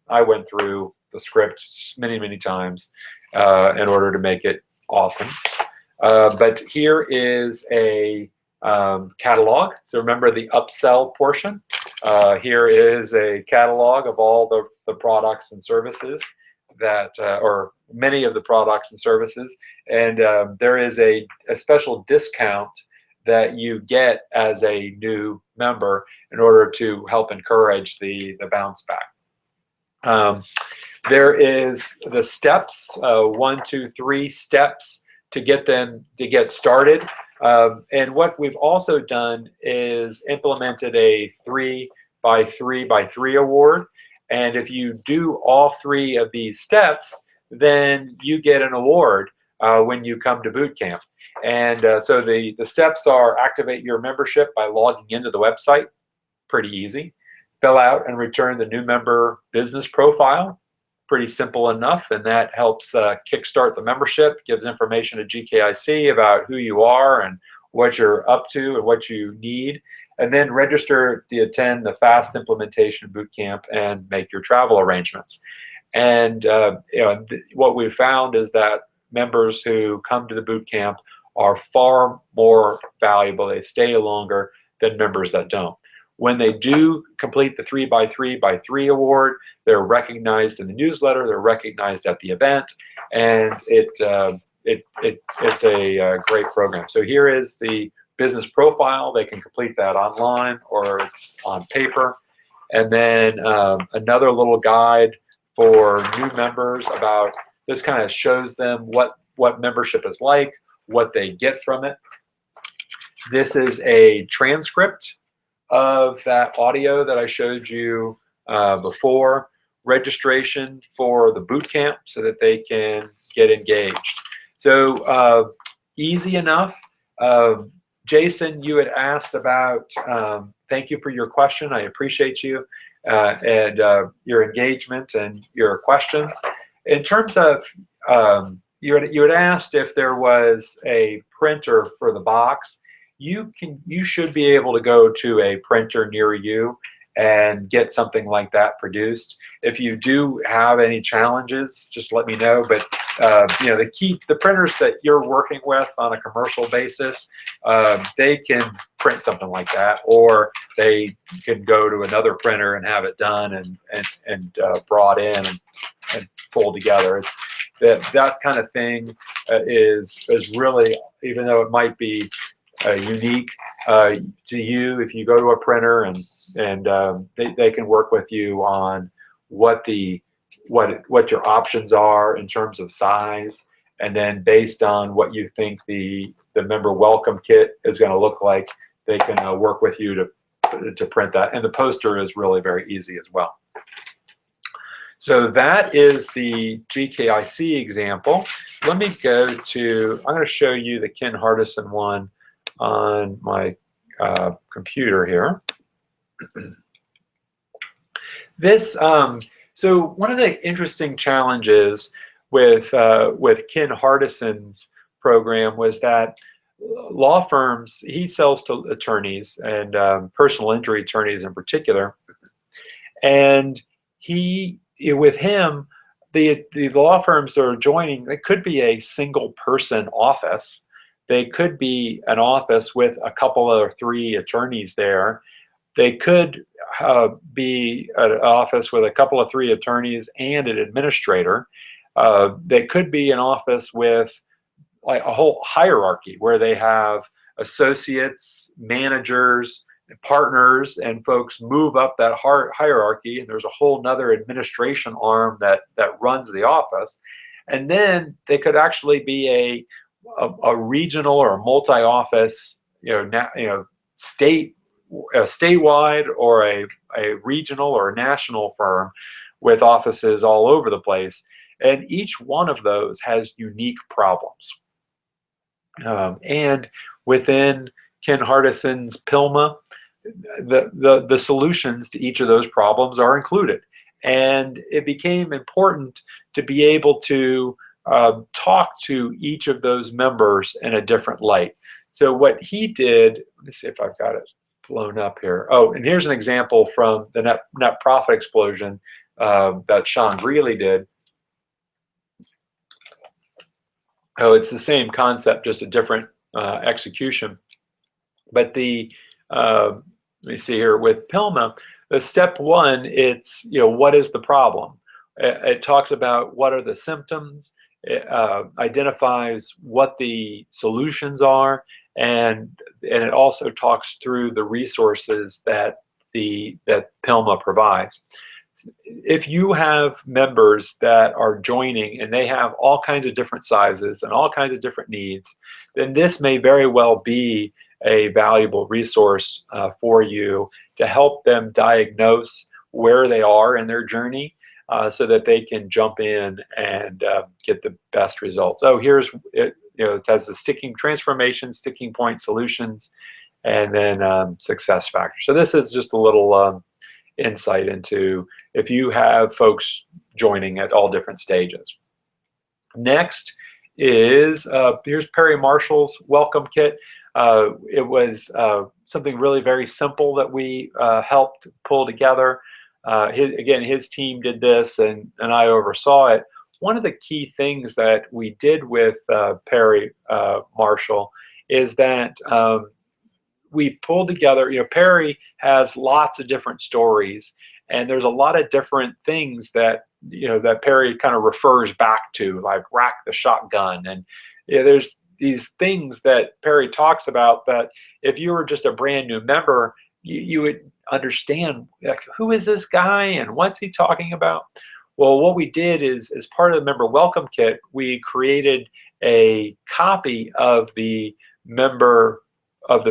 I went through the script many, many times in order to make it awesome. But here is a catalog. So remember the upsell portion. Here is a catalog of all the products and services that, or many of the products and services, and there is a special discount that you get as a new member in order to help encourage the bounce back. There is the steps, 1, 2, 3 steps to get started. And what we've also done is implemented a 3x3x3 award. And if you do all 3 of these steps, then you get an award when you come to boot camp. And so the steps are: activate your membership by logging into the website. Pretty easy. Fill out and return the new member business profile. Pretty simple enough, and that helps kickstart the membership, gives information to GKIC about who you are and what you're up to and what you need, and then register to attend the Fast Implementation Bootcamp and make your travel arrangements. And what we've found is that members who come to the bootcamp are far more valuable. They stay longer than members that don't. When they do complete the 3x3x3 award, they're recognized in the newsletter, they're recognized at the event, and it's a great program. So here is the business profile. They can complete that online or it's on paper. And then another little guide for new members about this, kind of shows them what membership is like, what they get from it. This is a transcript of that audio that I showed you before. Registration for the boot camp so that they can get engaged. So easy enough. Jason, you had asked about, thank you for your question. I appreciate you and your engagement and your questions. In terms of, you had asked if there was a printer for the box. You should be able to go to a printer near you and get something like that produced. If you do have any challenges, just let me know. But the printers that you're working with on a commercial basis, they can print something like that, or they can go to another printer and have it done and brought in and pulled together. It's that kind of thing is really, even though it might be unique to you, if you go to a printer and they can work with you on what your options are in terms of size, and then based on what you think the member welcome kit is going to look like, they can work with you to to print that, and the poster is really very easy as well. So that is the GKIC example. Let me go to, I'm going to show you the Ken Hardison one on my computer here. This, so one of the interesting challenges with Ken Hardison's program was that law firms, he sells to attorneys and personal injury attorneys in particular, and with him, the law firms that are joining, they could be a single person office. They could be an office with a couple or three attorneys there. They could be an office with a couple of three attorneys and an administrator. They could be an office with like a whole hierarchy where they have associates, managers, partners, and folks move up that hierarchy, and there's a whole nother administration arm that runs the office. And then they could actually be a regional or a multi-office, statewide or a regional or a national firm with offices all over the place. And each one of those has unique problems. And within Ken Hardison's PILMA, the solutions to each of those problems are included. And it became important to be able to talk to each of those members in a different light. So what he did, let me see if I've got it blown up here. Oh, and here's an example from the net profit explosion that Sean Greeley did. Oh, it's the same concept, just a different execution. But let me see here with PILMA, the step one, it's, what is the problem? It talks about what are the symptoms. It identifies what the solutions are, and it also talks through the resources that PILMA provides. If you have members that are joining and they have all kinds of different sizes and all kinds of different needs, then this may very well be a valuable resource for you to help them diagnose where they are in their journey so that they can jump in and get the best results. Oh, here's it. It has the transformation, sticking point solutions, and then success factors. So this is just a little insight into if you have folks joining at all different stages. Next is here's Perry Marshall's welcome kit. It was something really very simple that we helped pull together. His team did this, and I oversaw it. One of the key things that we did with Perry Marshall is that we pulled together, Perry has lots of different stories, and there's a lot of different things that, that Perry kind of refers back to, like rack the shotgun. And there's these things that Perry talks about that if you were just a brand new member, you would understand, like, who is this guy and what's he talking about? Well, what we did is, as part of the member welcome kit, we created a copy of the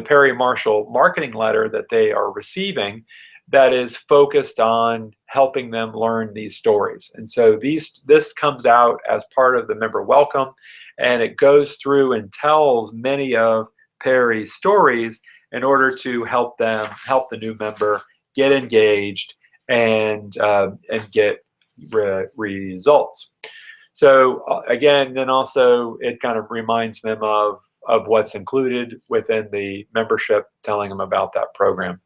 Perry Marshall marketing letter that they are receiving that is focused on helping them learn these stories. And so this comes out as part of the member welcome, and it goes through and tells many of Perry's stories in order to help the new member get engaged and get results. So again, then also it kind of reminds them of what's included within the membership, telling them about that program.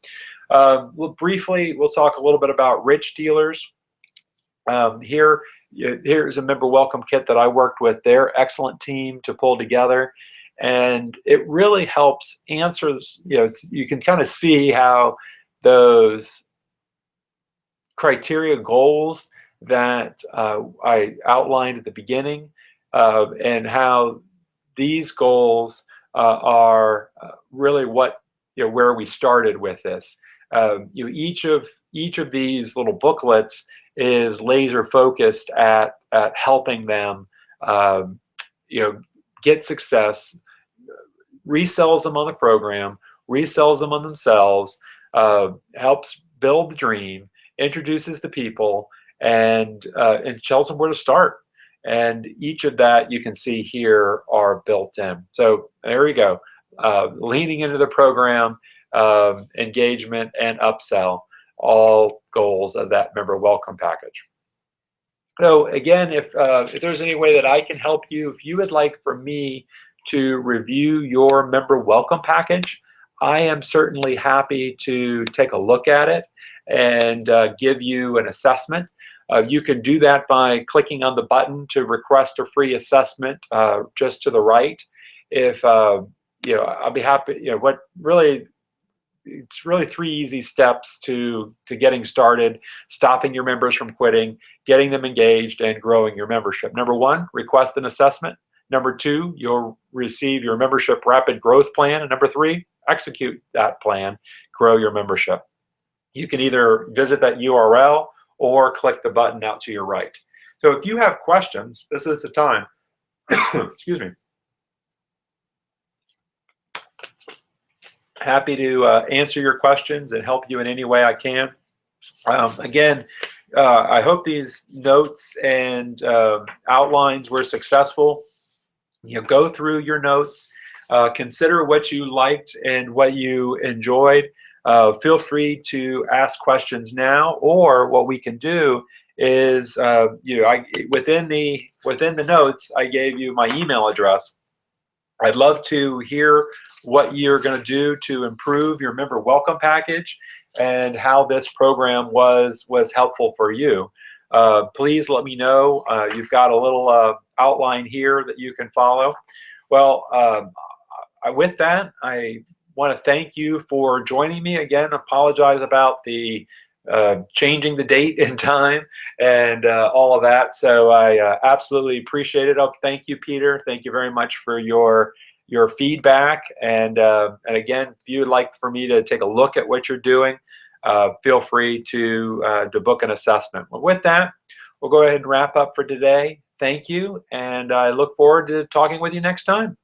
Briefly, we'll talk a little bit about rich dealers. Here's a member welcome kit that I worked with their excellent team to pull together, and it really helps answer. You can kind of see how those criteria goals that I outlined at the beginning, and how these goals are really what where we started with this. Each of these little booklets is laser focused at helping them get success, resells them on the program, resells them on themselves, helps build the dream, introduces the people, and tells them where to start. And each of that you can see here are built in. So there we go. Leaning into the program, engagement, and upsell, all goals of that member welcome package. So again, if there's any way that I can help you, if you would like for me to review your member welcome package, I am certainly happy to take a look at it and give you an assessment. You can do that by clicking on the button to request a free assessment just to the right. If I'll be happy. It's really 3 easy steps to getting started, stopping your members from quitting, getting them engaged, and growing your membership. Number 1, request an assessment. Number 2, you'll receive your membership rapid growth plan. And number 3, execute that plan, grow your membership. You can either visit that URL or click the button out to your right. So if you have questions, this is the time. Excuse me. Happy to answer your questions and help you in any way I can. Again, I hope these notes and outlines were successful. Go through your notes, consider what you liked and what you enjoyed. Feel free to ask questions now, or what we can do is, within the notes, I gave you my email address. I'd love to hear what you're going to do to improve your member welcome package and how this program was helpful for you. Please let me know. You've got a little outline here that you can follow. Well, with that, I want to thank you for joining me. Again, apologize about the changing the date and time and all of that. So I absolutely appreciate it. Thank you, Peter. Thank you very much for your feedback. And again, if you would like for me to take a look at what you're doing, feel free to book an assessment. Well, with that, we'll go ahead and wrap up for today. Thank you, and I look forward to talking with you next time.